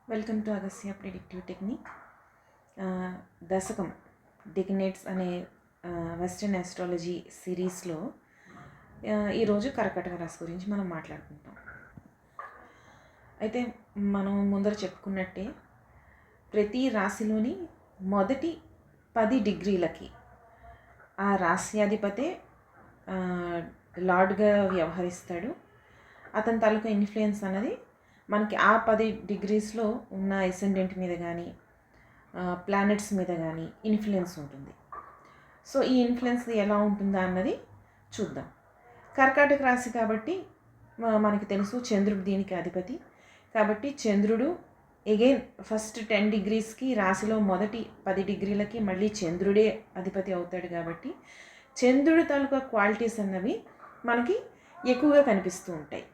Welcome to Agasya predictive technique. దశకం డిగ్నేట్స్ అనే వెస్ట్రన్ ఆస్ట్రాలజీ సిరీస్లో ఈరోజు కర్కాటక రాశి గురించి మనం మాట్లాడుకుంటాం. అయితే మనం ముందర చెప్పుకున్నట్టే ప్రతి రాశిలోని మొదటి 10 డిగ్రీలకి ఆ రాశ్యాధిపతే లార్డ్గా వ్యవహరిస్తాడు. అతని తాలూకా ఇన్ఫ్లుయెన్స్ అన్నది మనకి ఆ 10 డిగ్రీస్లో ఉన్న ఎసెండెంట్ మీద కానీ ప్లానెట్స్ మీద కానీ ఇన్ఫ్లుయెన్స్ ఉంటుంది. సో ఈ ఇన్ఫ్లుయెన్స్ ఎలా ఉంటుందా అన్నది చూద్దాం. కర్కాటక రాశి కాబట్టి మనకి తెలుసు చంద్రుడు దీనికి అధిపతి. కాబట్టి చంద్రుడు అగైన్ ఫస్ట్ 10 డిగ్రీస్కి రాశిలో మొదటి 10 డిగ్రీలకి మళ్ళీ చంద్రుడే అధిపతి అవుతాడు. కాబట్టి చంద్రుడి తాలూకా క్వాలిటీస్ అన్నవి మనకి ఎక్కువగా కనిపిస్తూ ఉంటాయి.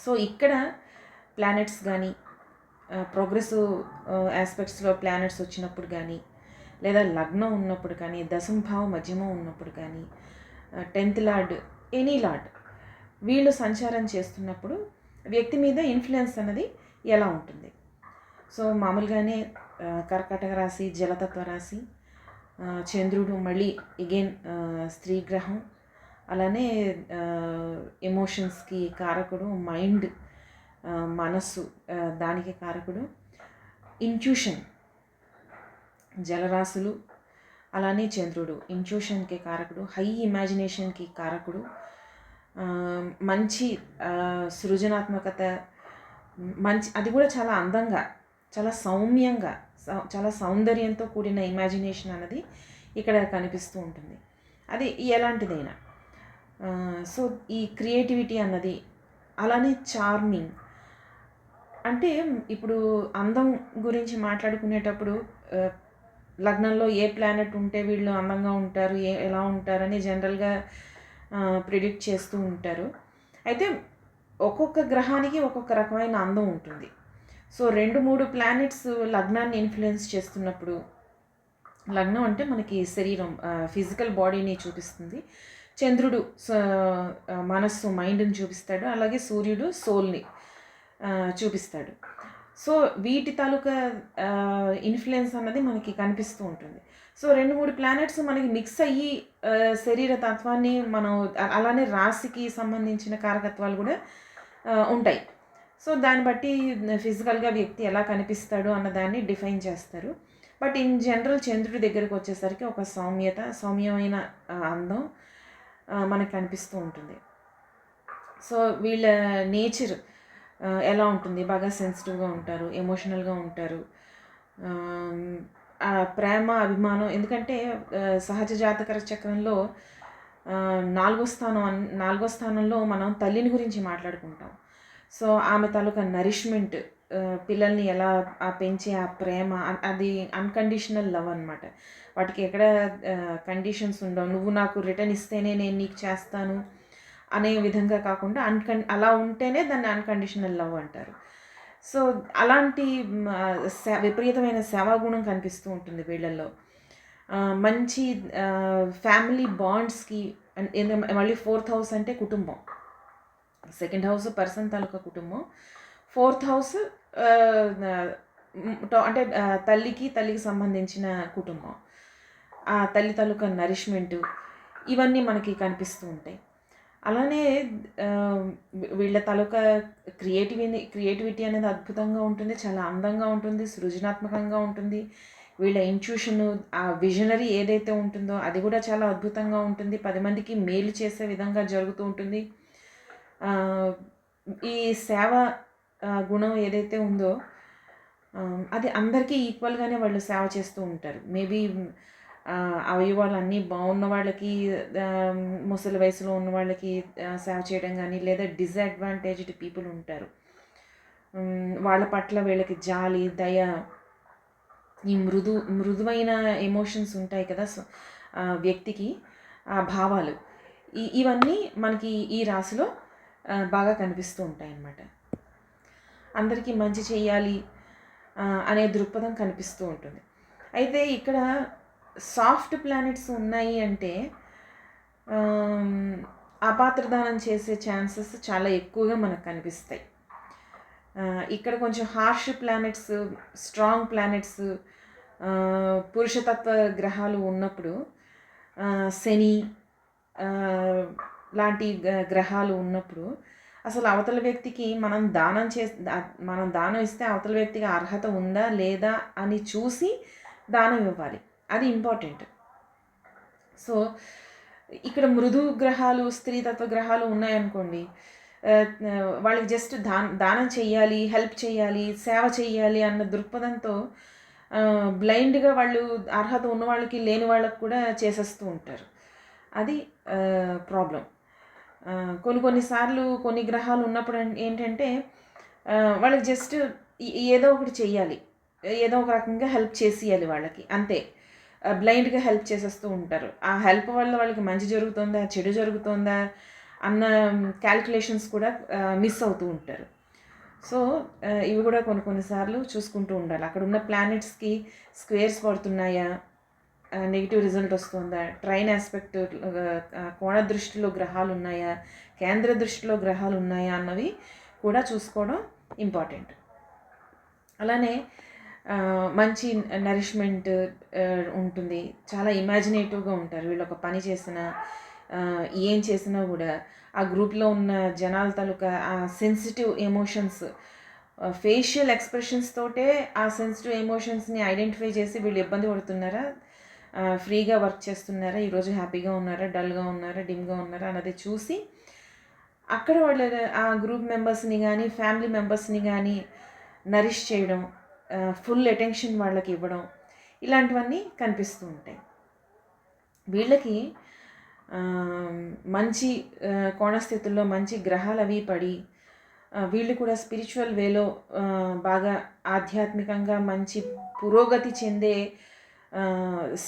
సో ఇక్కడ ప్లానెట్స్ కానీ ప్రోగ్రెసివ్ ఆస్పెక్ట్స్లో ప్లానెట్స్ వచ్చినప్పుడు కానీ, లేదా లగ్నం ఉన్నప్పుడు కానీ, దశంభావం మధ్యమం ఉన్నప్పుడు కానీ, 10th లార్డ్, ఎనీ లార్డ్ వీళ్ళు సంచారం చేస్తున్నప్పుడు వ్యక్తి మీద ఇన్ఫ్లుయెన్స్ అన్నది ఎలా ఉంటుంది. సో మామూలుగానే కర్కాటక రాశి జలతత్వ రాశి, చంద్రుడు మళ్ళీ అగైన్ స్త్రీ గ్రహం, అలానే ఎమోషన్స్కి కారకుడు, మైండ్ మనస్సు దానికి కారకుడు, ఇంట్యూషన్ జలరాశులు, అలానే చంద్రుడు ఇంట్యూషన్కి కారకుడు, హై ఇమాజినేషన్కి కారకుడు, మంచి సృజనాత్మకత, మంచి అది కూడా చాలా అందంగా, చాలా సౌమ్యంగా, చాలా సౌందర్యంతో కూడిన ఇమాజినేషన్ అన్నది ఇక్కడ కనిపిస్తూ ఉంటుంది. అది ఎలాంటిదైనా. సో ఈ క్రియేటివిటీ అన్నది, అలానే చార్మింగ్. అంటే ఇప్పుడు అందం గురించి మాట్లాడుకునేటప్పుడు లగ్నంలో ఏ ప్లానెట్ ఉంటే వీళ్ళు అందంగా ఉంటారు, ఎలా ఉంటారని జనరల్గా ప్రిడిక్ట్ చేస్తూ ఉంటారు. అయితే ఒక్కొక్క గ్రహానికి ఒక్కొక్క రకమైన అందం ఉంటుంది. సో 2-3 ప్లానెట్స్ లగ్నాన్ని ఇన్ఫ్లుయెన్స్ చేస్తున్నప్పుడు, లగ్నం అంటే మనకి శరీరం, ఫిజికల్ బాడీని చూపిస్తుంది. చంద్రుడు మనస్సు, మైండ్ని చూపిస్తాడు. అలాగే సూర్యుడు సోల్ని చూపిస్తాడు. సో వీటి తాలూకా ఇన్ఫ్లుయెన్స్ అన్నది మనకి కనిపిస్తూ ఉంటుంది. సో 2-3 ప్లానెట్స్ మనకి మిక్స్ అయ్యి శరీర తత్వాన్ని మనం, అలానే రాశికి సంబంధించిన కారకత్వాలు కూడా ఉంటాయి. సో దాన్ని బట్టి ఫిజికల్గా వ్యక్తి ఎలా కనిపిస్తాడు అన్నదాన్ని డిఫైన్ చేస్తారు. బట్ ఇన్ జనరల్ చంద్రుడి దగ్గరికి వచ్చేసరికి ఒక సౌమ్యమైన అందం మనకు కనిపిస్తూ ఉంటుంది. సో వీళ్ళ నేచర్ ఎలా ఉంటుంది, బాగా సెన్సిటివ్గా ఉంటారు, ఎమోషనల్గా ఉంటారు, ప్రేమ అభిమానం. ఎందుకంటే సహజ జాతక చక్రంలో 4వ స్థానంలో మనం తల్లిని గురించి మాట్లాడుకుంటాం. సో ఆమె తాలూకా నరిష్మెంట్, పిల్లల్ని ఎలా పెంచే ఆ ప్రేమ, అది అన్కండిషనల్ లవ్ అనమాట. వాటికి ఎక్కడ కండిషన్స్ ఉండవు. నువ్వు నాకు రిటర్న్ ఇస్తేనే నేను నీకు చేస్తాను అనే విధంగా కాకుండా అలా ఉంటేనే దాన్ని అన్కండిషనల్ లవ్ అంటారు. సో అలాంటి విపరీతమైన సేవాగుణం కనిపిస్తూ ఉంటుంది వీళ్ళల్లో. మంచి ఫ్యామిలీ బాండ్స్కి, మళ్ళీ 4th హౌస్ అంటే కుటుంబం, 2nd హౌస్ పర్సన్ తాలూకా కుటుంబం, 4th హౌస్ అంటే తల్లికి సంబంధించిన కుటుంబం, ఆ తల్లి తాలూకా నరిష్మెంటు, ఇవన్నీ మనకి కనిపిస్తూ ఉంటాయి. అలానే వీళ్ళ తాలూకా క్రియేటివిటీ అనేది అద్భుతంగా ఉంటుంది, చాలా అందంగా ఉంటుంది, సృజనాత్మకంగా ఉంటుంది. వీళ్ళ ఇంట్యూషన్, ఆ విజనరీ ఏదైతే ఉంటుందో అది కూడా చాలా అద్భుతంగా ఉంటుంది. 10 మందికి మేలు చేసే విధంగా జరుగుతూ ఉంటుంది. ఈ సేవ గుణం ఏదైతే ఉందో అది అందరికీ ఈక్వల్గానే వాళ్ళు సేవ చేస్తూ ఉంటారు. మేబీ అవయవాలు అన్నీ బాగున్న వాళ్ళకి, ముసలి వయసులో ఉన్న వాళ్ళకి సేవ చేయడం కానీ, లేదా డిసడ్వాంటేజ్డ్ పీపుల్ ఉంటారు, వాళ్ళ పట్ల వీళ్ళకి జాలి, దయ, ఈ మృదువైన ఎమోషన్స్ ఉంటాయి కదా వ్యక్తికి, ఆ భావాలు, ఇవన్నీ మనకి ఈ రాశిలో బాగా కనిపిస్తూ ఉంటాయి అన్నమాట. అందరికీ మంచి చేయాలి అనే దృక్పథం కనిపిస్తూ ఉంటుంది. అయితే ఇక్కడ సాఫ్ట్ ప్లానెట్స్ ఉన్నాయి అంటే అపాత్రదానం చేసే ఛాన్సెస్ చాలా ఎక్కువగా మనకు కనిపిస్తాయి. ఇక్కడ కొంచెం హార్ష్ ప్లానెట్స్, స్ట్రాంగ్ ప్లానెట్స్, పురుషతత్వ గ్రహాలు ఉన్నప్పుడు, శని లాంటి గ్రహాలు ఉన్నప్పుడు అసలు అవతల వ్యక్తికి మనం దానం ఇస్తే అవతల వ్యక్తికి అర్హత ఉందా లేదా అని చూసి దానం ఇవ్వాలి. అది ఇంపార్టెంట్. సో ఇక్కడ మృదు గ్రహాలు, స్త్రీతత్వ గ్రహాలు ఉన్నాయనుకోండి, వాళ్ళకి జస్ట్ దానం చెయ్యాలి, హెల్ప్ చేయాలి, సేవ చేయాలి అన్న దృక్పథంతో బ్లైండ్గా వాళ్ళు అర్హత ఉన్న వాళ్ళకి లేని వాళ్ళకి కూడా చేసేస్తూ ఉంటారు. అది ప్రాబ్లం. కొన్నిసార్లు కొన్ని గ్రహాలు ఉన్నప్పుడు ఏంటంటే వాళ్ళకి జస్ట్ ఏదో ఒకటి చెయ్యాలి, ఏదో ఒక రకంగా హెల్ప్ చేసేయాలి వాళ్ళకి, అంతే. బ్లైండ్గా హెల్ప్ చేసేస్తూ ఉంటారు. ఆ హెల్ప్ వల్ల వాళ్ళకి మంచి జరుగుతుందా, చెడు జరుగుతుందా అన్న క్యాల్కులేషన్స్ కూడా మిస్ అవుతూ ఉంటారు. సో ఇవి కూడా కొన్నిసార్లు చూసుకుంటూ ఉండాలి. అక్కడ ఉన్న ప్లానెట్స్కి స్క్వేర్స్ పడుతున్నాయా, నెగిటివ్ రిజల్ట్ వస్తుందా, ట్రైన్ ఆస్పెక్ట్, కోణ దృష్టిలో గ్రహాలు ఉన్నాయా, కేంద్ర దృష్టిలో గ్రహాలు ఉన్నాయా అన్నవి కూడా చూసుకోవడం ఇంపార్టెంట్. అలానే మంచి నరిష్మెంట్ ఉంటుంది, చాలా ఇమాజినేటివ్గా ఉంటారు వీళ్ళు. ఒక పని చేసినా ఏం చేసినా కూడా ఆ గ్రూప్లో ఉన్న జనాల తాలూకా ఆ సెన్సిటివ్ ఎమోషన్స్, ఫేషియల్ ఎక్స్ప్రెషన్స్ తోటే ఆ సెన్సిటివ్ ఎమోషన్స్ని ఐడెంటిఫై చేసి వీళ్ళు ఇబ్బంది పడుతున్నారా, ఫ్రీగా వర్క్ చేస్తున్నారా, ఈరోజు హ్యాపీగా ఉన్నారా, డల్గా ఉన్నారా, డిమ్గా ఉన్నారా అన్నది చూసి అక్కడ వాళ్ళ ఆ గ్రూప్ మెంబర్స్ని కానీ ఫ్యామిలీ మెంబర్స్ని కానీ నరిష్ చేయడం, ఫుల్ అటెన్షన్ వాళ్ళకి ఇవ్వడం, ఇలాంటివన్నీ కనిపిస్తూ ఉంటాయి. వీళ్ళకి మంచి కోణస్థితుల్లో మంచి గ్రహాలు అవి పడి వీళ్ళు కూడా స్పిరిచువల్ వేలో బాగా ఆధ్యాత్మికంగా మంచి పురోగతి చెందే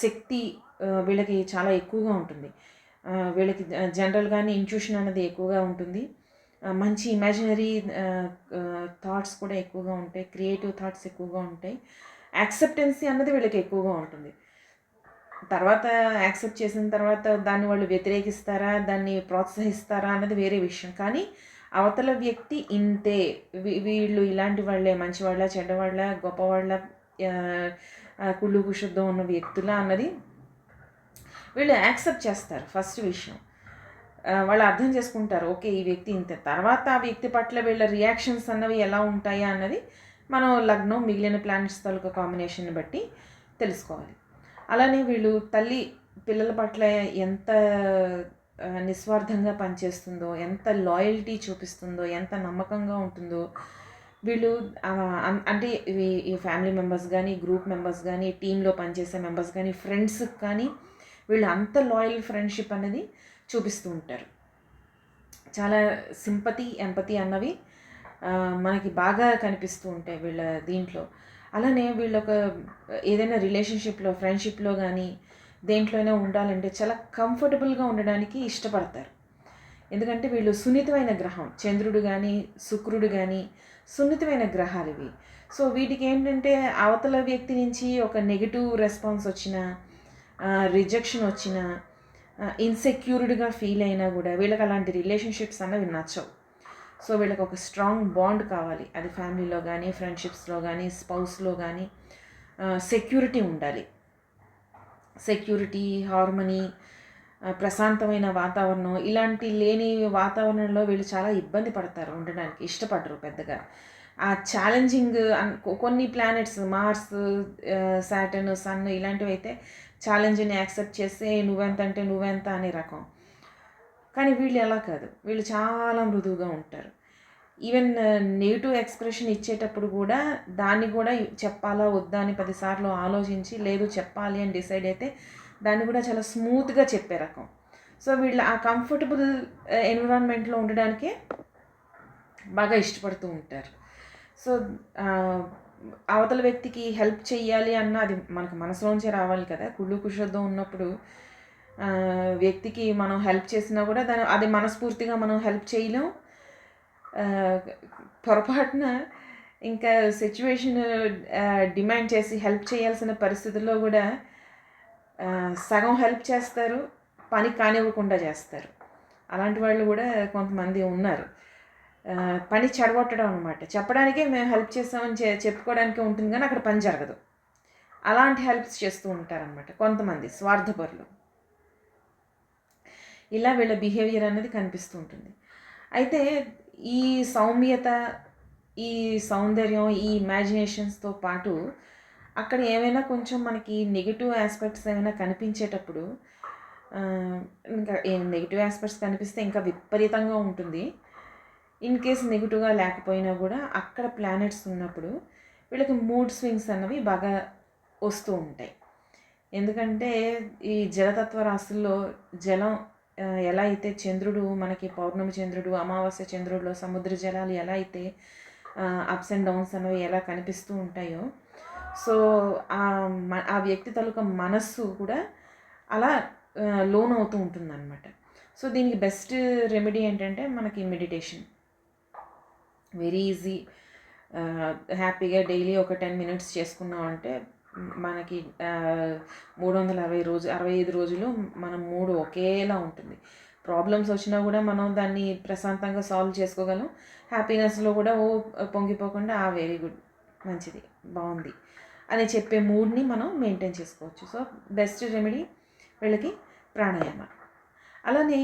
శక్తి వీళ్ళకి చాలా ఎక్కువగా ఉంటుంది. వీళ్ళకి జనరల్గానే ఇంట్యూషన్ అనేది ఎక్కువగా ఉంటుంది. మంచి ఇమాజినరీ థాట్స్ కూడా ఎక్కువగా ఉంటాయి, క్రియేటివ్ థాట్స్ ఎక్కువగా ఉంటాయి. యాక్సెప్టెన్సీ అన్నది వీళ్ళకి ఎక్కువగా ఉంటుంది. తర్వాత యాక్సెప్ట్ చేసిన తర్వాత దాన్ని వాళ్ళు వ్యతిరేకిస్తారా, దాన్ని ప్రోత్సహిస్తారా అన్నది వేరే విషయం. కానీ అవతల వ్యక్తి ఇంతే, వీళ్ళు ఇలాంటి వాళ్ళే, మంచివాళ్ళ, చెడ్డవాళ్ళ, గొప్పవాళ్ళ, కుళ్ళు కుశుద్ధం ఉన్న వ్యక్తుల అన్నది వీళ్ళు యాక్సెప్ట్ చేస్తారు. ఫస్ట్ విషయం వాళ్ళు అర్థం చేసుకుంటారు, ఓకే ఈ వ్యక్తి ఇంతే. తర్వాత ఆ వ్యక్తి పట్ల వీళ్ళ రియాక్షన్స్ అన్నవి ఎలా ఉంటాయా అన్నది మనం లగ్నం, మిగిలిన ప్లానెట్స్ తాలూకా కాంబినేషన్ బట్టి తెలుసుకోవాలి. అలానే వీళ్ళు తల్లి పిల్లల పట్ల ఎంత నిస్వార్థంగా పనిచేస్తుందో, ఎంత లాయల్టీ చూపిస్తుందో, ఎంత నమ్మకంగా ఉంటుందో వీళ్ళు, అంటే ఈ ఫ్యామిలీ మెంబర్స్ కానీ, గ్రూప్ మెంబర్స్ కానీ, టీంలో పనిచేసే మెంబర్స్ కానీ, ఫ్రెండ్స్కి కానీ వీళ్ళు అంత లాయల్ ఫ్రెండ్షిప్ అనేది చూపిస్తూ ఉంటారు. చాలా సింపతి, ఎంపతి అన్నవి మనకి బాగా కనిపిస్తూ ఉంటాయి వీళ్ళ దీంట్లో. అలానే వీళ్ళు ఒక ఏదైనా రిలేషన్షిప్లో, ఫ్రెండ్షిప్లో కానీ దేంట్లోనే ఉండాలంటే చాలా కంఫర్టబుల్గా ఉండడానికి ఇష్టపడతారు. ఎందుకంటే వీళ్ళు సున్నితమైన గ్రహం, చంద్రుడు కానీ శుక్రుడు కానీ సున్నితమైన గ్రహాలు ఇవి. సో వీటికి ఏంటంటే అవతల వ్యక్తి నుంచి ఒక నెగిటివ్ రెస్పాన్స్ వచ్చినా, రిజెక్షన్ వచ్చినా, ఇన్సెక్యూర్డ్గా ఫీల్ అయినా కూడా వీళ్ళకి అలాంటి రిలేషన్షిప్స్ అన్నవి నచ్చవు. సో వీళ్ళకి ఒక స్ట్రాంగ్ బాండ్ కావాలి. అది ఫ్యామిలీలో కానీ, ఫ్రెండ్షిప్స్లో కానీ, స్పౌస్లో కానీ సెక్యూరిటీ ఉండాలి. సెక్యూరిటీ, హార్మనీ, ప్రశాంతమైన వాతావరణం, ఇలాంటి లేని వాతావరణంలో వీళ్ళు చాలా ఇబ్బంది పడతారు, ఉండడానికి ఇష్టపడరు పెద్దగా. ఆ ఛాలెంజింగ్ కొన్ని ప్లానెట్స్, మార్స్, సాటర్న్, సన్ ఇలాంటివి అయితే ఛాలెంజ్ని యాక్సెప్ట్ చేస్తే నువ్వెంత అంటే నువ్వెంత అనే రకం. కానీ వీళ్ళు ఎలా కాదు, వీళ్ళు చాలా మృదువుగా ఉంటారు. ఈవెన్ నెగిటివ్ ఎక్స్ప్రెషన్ ఇచ్చేటప్పుడు కూడా దాన్ని కూడా చెప్పాలా వద్దా అని 10 సార్లు ఆలోచించి, లేదు చెప్పాలి అని డిసైడ్ అయితే దాన్ని కూడా చాలా స్మూత్గా చెప్పే రకం. సో వీళ్ళు ఆ కంఫర్టబుల్ ఎన్విరాన్మెంట్లో ఉండడానికే బాగా ఇష్టపడుతూ ఉంటారు. సో అవతల వ్యక్తికి హెల్ప్ చెయ్యాలి అన్న అది మనకు మనసులోంచే రావాలి కదా. కుళ్ళు కుషుద్ధం ఉన్నప్పుడు వ్యక్తికి మనం హెల్ప్ చేసినా కూడా అది మనస్ఫూర్తిగా మనం హెల్ప్ చేయలేం. పొరపాటున ఇంకా సిచ్యువేషన్ డిమాండ్ చేసి హెల్ప్ చేయాల్సిన పరిస్థితుల్లో కూడా సగం హెల్ప్ చేస్తారు, పని కానివ్వకుండా చేస్తారు. అలాంటి వాళ్ళు కూడా కొంతమంది ఉన్నారు. పని చెడగొట్టడం అనమాట. చెప్పడానికే మేము హెల్ప్ చేస్తామని చెప్పుకోవడానికే ఉంటుంది కానీ అక్కడ పని జరగదు. అలాంటి హెల్ప్స్ చేస్తూ ఉంటారనమాట కొంతమంది స్వార్థపరులు. ఇలా వీళ్ళ బిహేవియర్ అనేది కనిపిస్తూ ఉంటుంది. అయితే ఈ సౌమ్యత, ఈ సౌందర్యం, ఈ ఇమాజినేషన్స్తో పాటు అక్కడ ఏమైనా కొంచెం మనకి నెగిటివ్ ఆస్పెక్ట్స్ ఏమైనా కనిపించేటప్పుడు, ఇంకా నెగిటివ్ ఆస్పెక్ట్స్ కనిపిస్తే ఇంకా విపరీతంగా ఉంటుంది. ఇన్ కేస్ నెగిటివ్గా లేకపోయినా కూడా అక్కడ ప్లానెట్స్ ఉన్నప్పుడు వీళ్ళకి మూడ్ స్వింగ్స్ అన్నవి బాగా వస్తూ ఉంటాయి. ఎందుకంటే ఈ జలతత్వ రాశుల్లో జలం ఎలా అయితే చంద్రుడు మనకి పౌర్ణమి చంద్రుడు, అమావాస్య చంద్రుడిలో సముద్ర జలాలు ఎలా అయితే అప్స్ అండ్ డౌన్స్ అనేవి ఎలా కనిపిస్తూ ఉంటాయో, సో ఆ వ్యక్తి తాలూకా మనస్సు కూడా అలా లోన్ అవుతూ ఉంటుందన్నమాట. సో దీనికి బెస్ట్ రెమెడీ ఏంటంటే మనకి మెడిటేషన్. Very easy. హ్యాపీగా డైలీ ఒక 10 minutes చేసుకున్నామంటే మనకి 65 రోజులు మన మూడు ఒకేలా ఉంటుంది. ప్రాబ్లమ్స్ వచ్చినా కూడా మనం దాన్ని ప్రశాంతంగా సాల్వ్ చేసుకోగలం. హ్యాపీనెస్లో కూడా పొంగిపోకుండా వెరీ గుడ్, మంచిది, బాగుంది అని చెప్పే మూడ్ని మనం మెయింటైన్ చేసుకోవచ్చు. సో బెస్ట్ రెమెడీ వీళ్ళకి ప్రాణాయామ. అలానే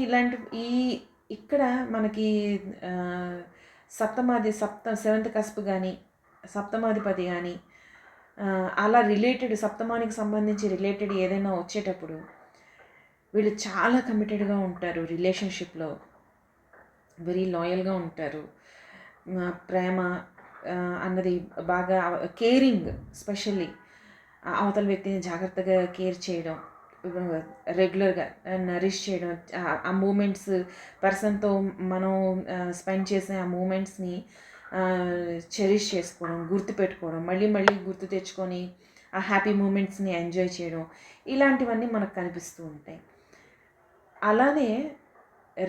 ఇక్కడ మనకి సెవెంత్ కస్ప్ కానీ సప్తమాధిపతి కానీ అలా రిలేటెడ్ సప్తమానికి సంబంధించి రిలేటెడ్ ఏదైనా వచ్చేటప్పుడు వీళ్ళు చాలా కమిటెడ్గా ఉంటారు. రిలేషన్షిప్లో వెరీ లాయల్గా ఉంటారు. ప్రేమ అన్నది బాగా కేరింగ్, స్పెషల్లీ అవతల వ్యక్తిని జాగ్రత్తగా కేర్ చేయడం, రెగ్యులర్గా నరిష్ చేయడం, ఆ మూమెంట్స్ పర్సన్తో మనం స్పెండ్ చేసే ఆ మూమెంట్స్ని చెరిష్ చేసుకోవడం, గుర్తుపెట్టుకోవడం, మళ్ళీ మళ్ళీ గుర్తు తెచ్చుకొని ఆ హ్యాపీ మూమెంట్స్ని ఎంజాయ్ చేయడం, ఇలాంటివన్నీ మనకు కనిపిస్తూ ఉంటాయి. అలానే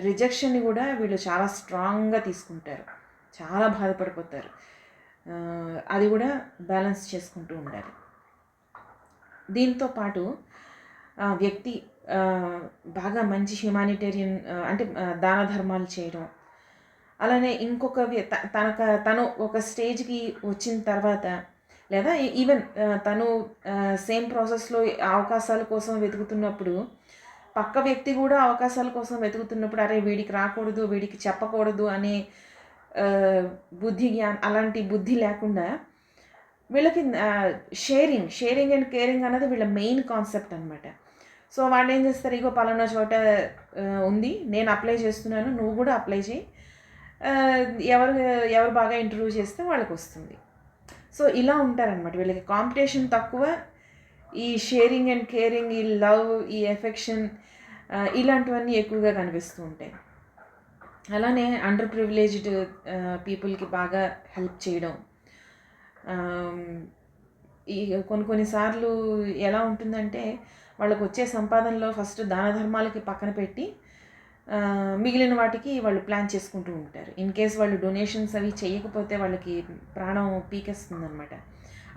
రిజెక్షన్ని కూడా వీళ్ళు చాలా స్ట్రాంగ్గా తీసుకుంటారు, చాలా బాధపడిపోతారు. అది కూడా బ్యాలెన్స్ చేసుకుంటూ ఉండాలి. దీంతో పాటు వ్యక్తి బాగా మంచి హ్యుమానిటేరియన్ అంటే దాన ధర్మాలు చేయడం, అలానే ఇంకొక తను ఒక స్టేజ్కి వచ్చిన తర్వాత, లేదా ఈవెన్ తను సేమ్ ప్రాసెస్లో అవకాశాల కోసం వెతుకుతున్నప్పుడు పక్క వ్యక్తి కూడా అవకాశాల కోసం వెతుకుతున్నప్పుడు అరే వీడికి రాకూడదు, వీడికి చెప్పకూడదు అనే అలాంటి బుద్ధి లేకుండా వీళ్ళకి షేరింగ్ అండ్ కేరింగ్ అనేది వీళ్ళ మెయిన్ కాన్సెప్ట్ అనమాట. సో వాళ్ళు ఏం చేస్తారు, ఇగో పలానా చోట ఉంది, నేను అప్లై చేస్తున్నాను, నువ్వు కూడా అప్లై చేయి, ఎవరు బాగా ఇంటర్వ్యూ చేస్తే వాళ్ళకి వస్తుంది. సో ఇలా ఉంటారనమాట. వీళ్ళకి కాంపిటీషన్ తక్కువ, ఈ షేరింగ్ అండ్ కేరింగ్, ఈ లవ్, ఈ ఎఫెక్షన్, ఇలాంటివన్నీ ఎక్కువగా కనిపిస్తూ ఉంటాయి. అలానే అండర్ ప్రివిలేజ్డ్ పీపుల్కి బాగా హెల్ప్ చేయడం. ఈ కొన్నిసార్లు ఎలా ఉంటుందంటే వాళ్ళకు వచ్చే సంపాదనలో ఫస్ట్ దాన ధర్మాలకి పక్కన పెట్టి మిగిలిన వాటికి వాళ్ళు ప్లాన్ చేసుకుంటూ ఉంటారు. ఇన్ కేస్ వాళ్ళు డొనేషన్స్ అవి చేయకపోతే వాళ్ళకి ప్రాణం పీకేస్తుంది అనమాట.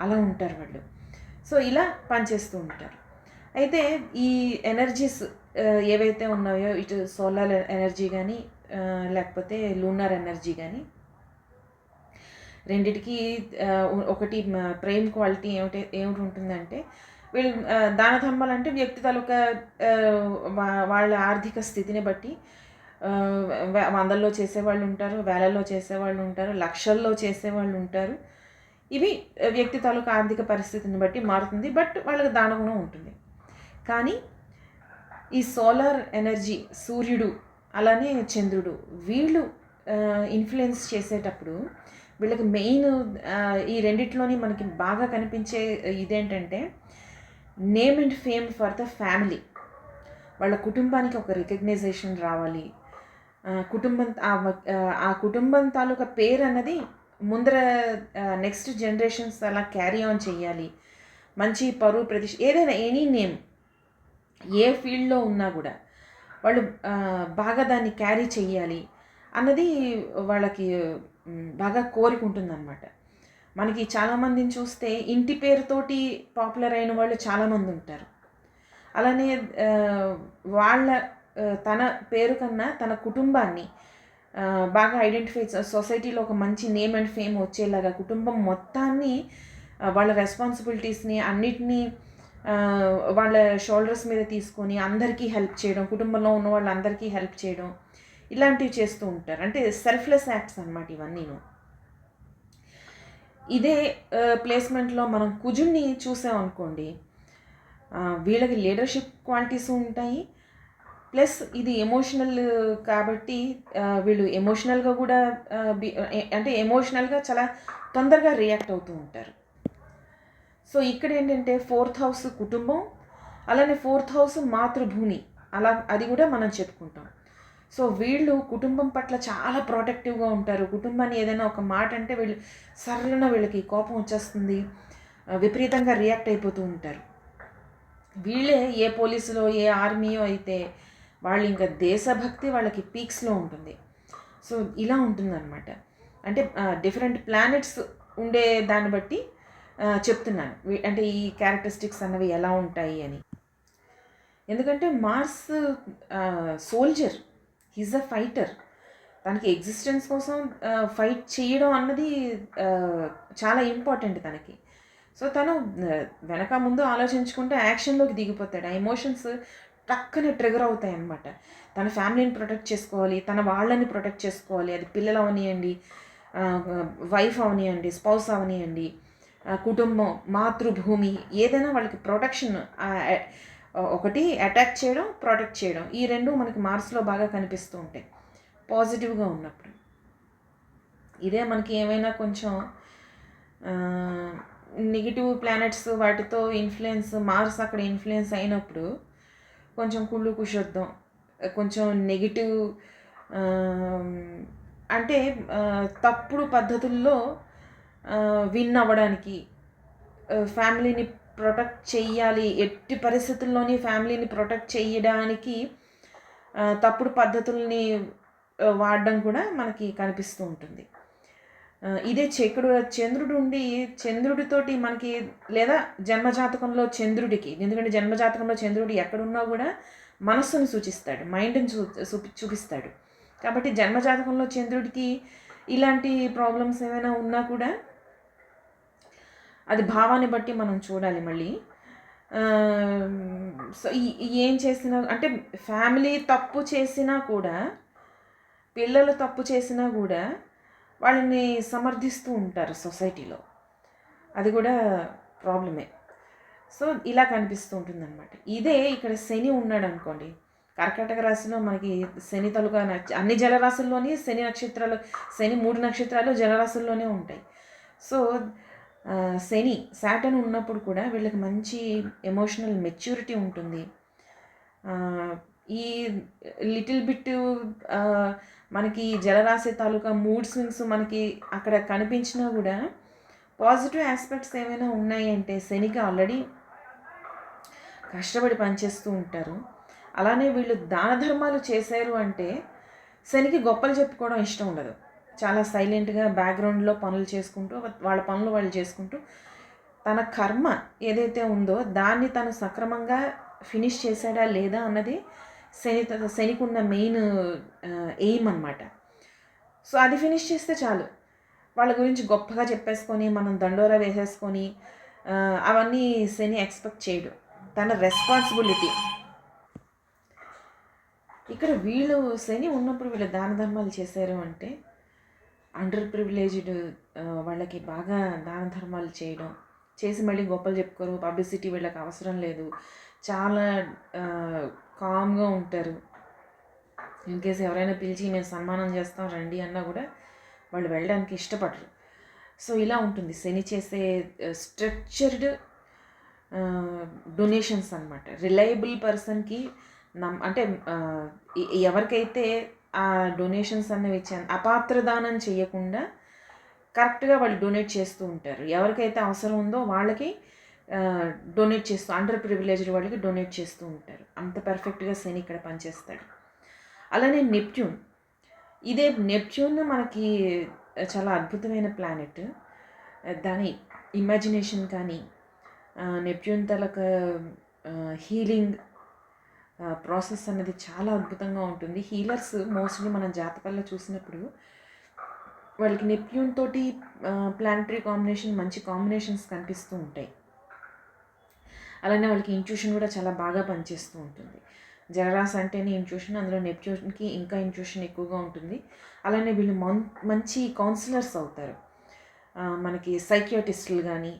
అలా ఉంటారు వాళ్ళు. సో ఇలా పనిచేస్తూ ఉంటారు. అయితే ఈ ఎనర్జీస్ ఏవైతే ఉన్నాయో, ఇటు సోలార్ ఎనర్జీ కానీ లేకపోతే లూనార్ ఎనర్జీ కానీ, రెండిటికి ఒకటి ప్రేమ్ క్వాలిటీ ఏమిటి ఉంటుందంటే, వీళ్ళు దాన ధర్మాలు అంటే వ్యక్తి తాలూకా వాళ్ళ ఆర్థిక స్థితిని బట్టి వందల్లో చేసేవాళ్ళు ఉంటారు, వేలల్లో చేసేవాళ్ళు ఉంటారు, లక్షల్లో చేసేవాళ్ళు ఉంటారు. ఇవి వ్యక్తి తాలూకా ఆర్థిక పరిస్థితిని బట్టి మారుతుంది. బట్ వాళ్ళకి దానగుణం ఉంటుంది. కానీ ఈ సోలార్ ఎనర్జీ, సూర్యుడు అలానే చంద్రుడు, వీళ్ళు ఇన్ఫ్లుయెన్స్ చేసేటప్పుడు వీళ్ళకి మెయిన్ ఈ రెండిట్లోని మనకి బాగా కనిపించే ఇదేంటంటే name and fame for the family. వాళ్ళ కుటుంబానికి ఒక రికగ్నైజేషన్ రావాలి. ఆ కుటుంబం తాలూకా పేరు అన్నది ముందర నెక్స్ట్ జనరేషన్స్ అలా క్యారీ ఆన్ చేయాలి. మంచి పరువు ప్రతిష్ఠ, ఏదైనా ఎనీ నేమ్, ఏ ఫీల్డ్లో ఉన్నా కూడా వాళ్ళు బాగా దాన్ని క్యారీ చెయ్యాలి అన్నది వాళ్ళకి బాగా కోరిక ఉంటుందన్నమాట. మనకి చాలామందిని చూస్తే ఇంటి పేరుతోటి పాపులర్ అయిన వాళ్ళు చాలామంది ఉంటారు. అలానే వాళ్ళ తన పేరు కన్నా తన కుటుంబాన్ని బాగా ఐడెంటిఫై సొసైటీలో ఒక మంచి నేమ్ అండ్ ఫేమ్ వచ్చేలాగా కుటుంబం మొత్తాన్ని వాళ్ళ రెస్పాన్సిబిలిటీస్ని అన్నిటినీ వాళ్ళ షోల్డర్స్ మీద తీసుకొని అందరికీ హెల్ప్ చేయడం, కుటుంబంలో ఉన్న వాళ్ళందరికీ హెల్ప్ చేయడం, ఇలాంటివి చేస్తూ ఉంటారు. అంటే సెల్ఫ్లెస్ యాక్ట్స్ అన్నమాట ఇవన్నీను. ఇదే ప్లేస్మెంట్లో మనం కుజుడిని చూసామనుకోండి, వీళ్ళకి లీడర్షిప్ క్వాలిటీస్ ఉంటాయి. ప్లస్ ఇది ఎమోషనల్ కాబట్టి వీళ్ళు ఎమోషనల్గా కూడా అంటే ఎమోషనల్గా చాలా తొందరగా రియాక్ట్ అవుతూ ఉంటారు. సో ఇక్కడ ఏంటంటే 4th హౌస్ కుటుంబం, అలానే 4th హౌస్ మాతృభూమి, అలా అది కూడా మనం చెప్పుకుంటాం. సో వీళ్ళు కుటుంబం పట్ల చాలా ప్రొటెక్టివ్గా ఉంటారు. కుటుంబాన్ని ఏదైనా ఒక మాట అంటే వీళ్ళు సర్రన వీళ్ళకి కోపం వచ్చేస్తుంది, విపరీతంగా రియాక్ట్ అయిపోతూ ఉంటారు. వీళ్ళే ఏ పోలీసులో ఏ ఆర్మీయో అయితే వాళ్ళు ఇంకా దేశభక్తి వాళ్ళకి పీక్స్లో ఉంటుంది. సో ఇలా ఉంటుందన్నమాట. అంటే డిఫరెంట్ ప్లానెట్స్ ఉండే దాన్ని బట్టి చెప్తున్నాను, అంటే ఈ క్యారెక్టరిస్టిక్స్ అన్నవి ఎలా ఉంటాయి అని. ఎందుకంటే Mars soldier, he's a fighter. తనకి ఎగ్జిస్టెన్స్ కోసం ఫైట్ చేయడం అన్నది చాలా ఇంపార్టెంట్ తనకి. సో తను వెనక ముందు ఆలోచించుకుంటే యాక్షన్లోకి దిగిపోతాడు. ఆ ఎమోషన్స్ టక్కనే ట్రిగర్ అవుతాయి అన్నమాట. తన ఫ్యామిలీని ప్రొటెక్ట్ చేసుకోవాలి, తన వాళ్ళని ప్రొటెక్ట్ చేసుకోవాలి. అది పిల్లలు అవనియండి, వైఫ్ అవనియండి, స్పౌస్ అవనియండి, కుటుంబం, మాతృభూమి, ఏదైనా వాళ్ళకి ప్రొటెక్షన్. ఒకటి అటాక్ చేయడం, ప్రొటెక్ట్ చేయడం, ఈ రెండు మనకి మార్స్లో బాగా కనిపిస్తూ ఉంటాయి పాజిటివ్గా ఉన్నప్పుడు. ఇదే మనకి ఏమైనా కొంచెం నెగిటివ్ ప్లానెట్స్ వాటితో ఇన్ఫ్లుయెన్స్, మార్స్ అక్కడ ఇన్ఫ్లుయెన్స్ అయినప్పుడు కొంచెం కుళ్ళు కుషొద్దాం, కొంచెం నెగిటివ్, అంటే తప్పుడు పద్ధతుల్లో విన్ అవ్వడానికి, ఫ్యామిలీని ప్రొటెక్ట్ చెయ్యాలి, ఎట్టి పరిస్థితుల్లోని ఫ్యామిలీని ప్రొటెక్ట్ చేయడానికి తప్పుడు పద్ధతుల్ని వాడడం కూడా మనకి కనిపిస్తూ ఉంటుంది. ఇదే చంద్రుడు ఉండి చంద్రుడితోటి మనకి, లేదా జన్మజాతకంలో చంద్రుడికి, ఎందుకంటే జన్మజాతకంలో చంద్రుడు ఎక్కడున్నా కూడా మనస్సును సూచిస్తాడు, మైండ్ని చూపిస్తాడు. కాబట్టి జన్మజాతకంలో చంద్రుడికి ఇలాంటి ప్రాబ్లమ్స్ ఏమైనా ఉన్నా కూడా అది భావాన్ని బట్టి మనం చూడాలి మళ్ళీ. సో ఏం చేసినా, అంటే ఫ్యామిలీ తప్పు చేసినా కూడా, పిల్లలు తప్పు చేసినా కూడా వాళ్ళని సమర్థిస్తూ ఉంటారు సొసైటీలో. అది కూడా ప్రాబ్లమే. సో ఇలా కనిపిస్తూ ఉంటుందన్నమాట. ఇదే ఇక్కడ శని ఉన్నాడు అనుకోండి, కర్కాటక రాశిలో మనకి శని తలుగా అన్ని జలరాశుల్లోని శని నక్షత్రాలు, శని 3 నక్షత్రాలు జలరాశుల్లోనే ఉంటాయి. సో శని సాటర్న్ ఉన్నప్పుడు కూడా వీళ్ళకి మంచి ఎమోషనల్ మెచ్యూరిటీ ఉంటుంది. ఈ లిటిల్ బిట్ మనకి జలరాశి తాలూకా మూడ్ స్వింగ్స్ మనకి అక్కడ కనిపించినా కూడా పాజిటివ్ ఆస్పెక్ట్స్ ఏమైనా ఉన్నాయి అంటే శనికి ఆల్రెడీ కష్టపడి పనిచేస్తూ ఉంటారు. అలానే వీళ్ళు దాన ధర్మాలు చేశారు అంటే శనికి గొప్పలు చెప్పుకోవడం ఇష్టం ఉండదు. చాలా సైలెంట్గా బ్యాక్గ్రౌండ్లో పనులు చేసుకుంటూ వాళ్ళ పనులు వాళ్ళు చేసుకుంటూ తన కర్మ ఏదైతే ఉందో దాన్ని తను సక్రమంగా ఫినిష్ చేశాడా లేదా అన్నది శనికి ఉన్న మెయిన్ ఎయిమ్ అన్నమాట. సో అది ఫినిష్ చేస్తే చాలు, వాళ్ళ గురించి గొప్పగా చెప్పేసుకొని మనం దండోరా వేసేసుకొని అవన్నీ శని ఎక్స్పెక్ట్ చేయడు. తన రెస్పాన్సిబిలిటీ. ఇక్కడ వీళ్ళు శని ఉన్నప్పుడు వీళ్ళు దాన ధర్మాలు చేశారు అంటే అండర్ ప్రివిలేజ్డ్ వాళ్ళకి బాగా దాన ధర్మాలు చేయడం, చేసి మళ్ళీ గొప్పలు చెప్పుకోరు, పబ్లిసిటీ వీళ్ళకి అవసరం లేదు, చాలా కామ్గా ఉంటారు. ఇన్ కేసు ఎవరైనా పిలిచి మేము సన్మానం చేస్తాం రండి అన్నా కూడా వాళ్ళు వెళ్ళడానికి ఇష్టపడరు. సో ఇలా ఉంటుంది శని చేసే స్ట్రక్చర్డ్ డొనేషన్స్ అన్నమాట. రిలయబుల్ పర్సన్కి అంటే ఎవరికైతే ఆ డొనేషన్స్ అన్నవి అపాత్ర దానం చేయకుండా కరెక్ట్గా వాళ్ళు డొనేట్ చేస్తూ ఉంటారు. ఎవరికైతే అవసరం ఉందో వాళ్ళకి డొనేట్ చేస్తూ, అండర్ ప్రివిలేజ్డ్ వాళ్ళకి డొనేట్ చేస్తూ ఉంటారు. అంత పర్ఫెక్ట్గా శని ఇక్కడ పనిచేస్తాడు. అలానే నెప్ట్యూన్, ఇదే నెప్ట్యూన్ మనకి చాలా అద్భుతమైన ప్లానెట్. దాని ఇమాజినేషన్ కానీ, నెప్ట్యూన్ తలక హీలింగ్, ప్రాసెస్ అనేది చాలా అద్భుతంగా ఉంటుంది. హీలర్స్ మోస్ట్లీ మనం జాతకాల్లో చూసినప్పుడు వాళ్ళకి నెప్ట్యూన్ తోటి ప్లానటరీ కాంబినేషన్ మంచి కాంబినేషన్స్ కనిపిస్తూ ఉంటాయి. అలానే వాళ్ళకి ఇంట్యూషన్ కూడా చాలా బాగా పనిచేస్తూ ఉంటుంది. జలరాశి అంటేనే ఇంట్యూషన్, అందులో నెప్ట్యూన్కి ఇంకా ఇంట్యూషన్ ఎక్కువగా ఉంటుంది. అలానే వీళ్ళు మంచి కౌన్సిలర్స్ అవుతారు. మనకి సైకియాటిస్టులు కానీ,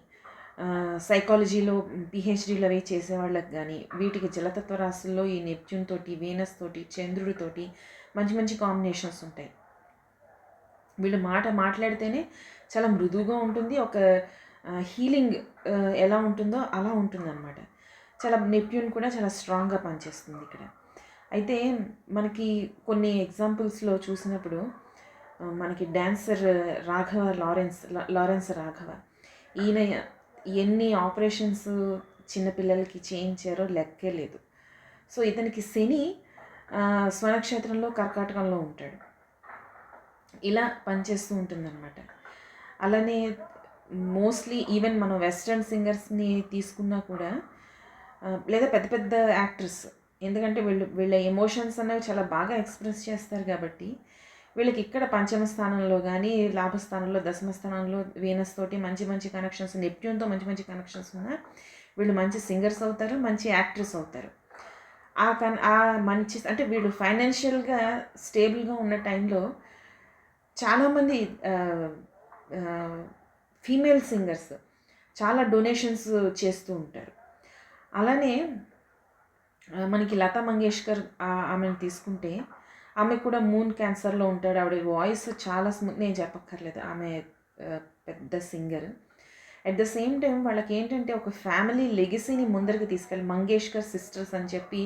సైకాలజీలో పిహెచ్డీలు అవి చేసేవాళ్ళకి కానీ, వీటికి జలతత్వ రాశుల్లో ఈ నెప్ట్యూన్ తోటి, వీనస్ తోటి, చంద్రుడితోటి మంచి మంచి కాంబినేషన్స్ ఉంటాయి. వీళ్ళు మాట్లాడితేనే చాలా మృదువుగా ఉంటుంది. ఒక హీలింగ్ ఎలా ఉంటుందో అలా ఉంటుందన్నమాట. చాలా నెప్ట్యూన్ కూడా చాలా స్ట్రాంగ్గా పనిచేస్తుంది ఇక్కడ. అయితే మనకి కొన్ని ఎగ్జాంపుల్స్లో చూసినప్పుడు మనకి డాన్సర్ రాఘవ లారెన్స్ రాఘవ, ఈయన ఎన్ని ఆపరేషన్స్ చిన్నపిల్లలకి చేయించారో లెక్కే లేదు. సో ఇతనికి శని స్వనక్షత్రంలో కర్కాటకంలో ఉంటాడు. ఇలా పనిచేస్తూ ఉంటుందన్నమాట. అలానే మోస్ట్లీ ఈవెన్ మనం వెస్ట్రన్ సింగర్స్ని తీసుకున్నా కూడా, లేదా పెద్ద పెద్ద యాక్టర్స్, ఎందుకంటే వీళ్ళ ఎమోషన్స్ అనేవి చాలా బాగా ఎక్స్ప్రెస్ చేస్తారు కాబట్టి వీళ్ళకి ఇక్కడ పంచమ స్థానంలో కానీ, లాభస్థానంలో, దశమ స్థానంలో వీనస్ తోటి మంచి మంచి కనెక్షన్స్, నెప్ట్యూన్తో మంచి మంచి కనెక్షన్స్ ఉన్నా వీళ్ళు మంచి సింగర్స్ అవుతారు, మంచి యాక్టర్స్ అవుతారు. ఆ మంచి అంటే వీళ్ళు ఫైనాన్షియల్గా స్టేబుల్గా ఉన్న టైంలో చాలామంది ఫీమేల్ సింగర్స్ చాలా డొనేషన్స్ చేస్తూ ఉంటారు. అలానే మనకి లతా మంగేష్కర్ ఆమెను తీసుకుంటే, ఆమె కూడా మూన్ క్యాన్సర్లో ఉంటాడు. ఆవిడ వాయిస్ చాలా స్మూత్, నేను చెప్పక్కర్లేదు, ఆమె పెద్ద singer. At the same time వాళ్ళకి ఏంటంటే ఒక ఫ్యామిలీ లెగసీని ముందరికి తీసుకెళ్ళి, మంగేష్కర్ సిస్టర్స్ అని చెప్పి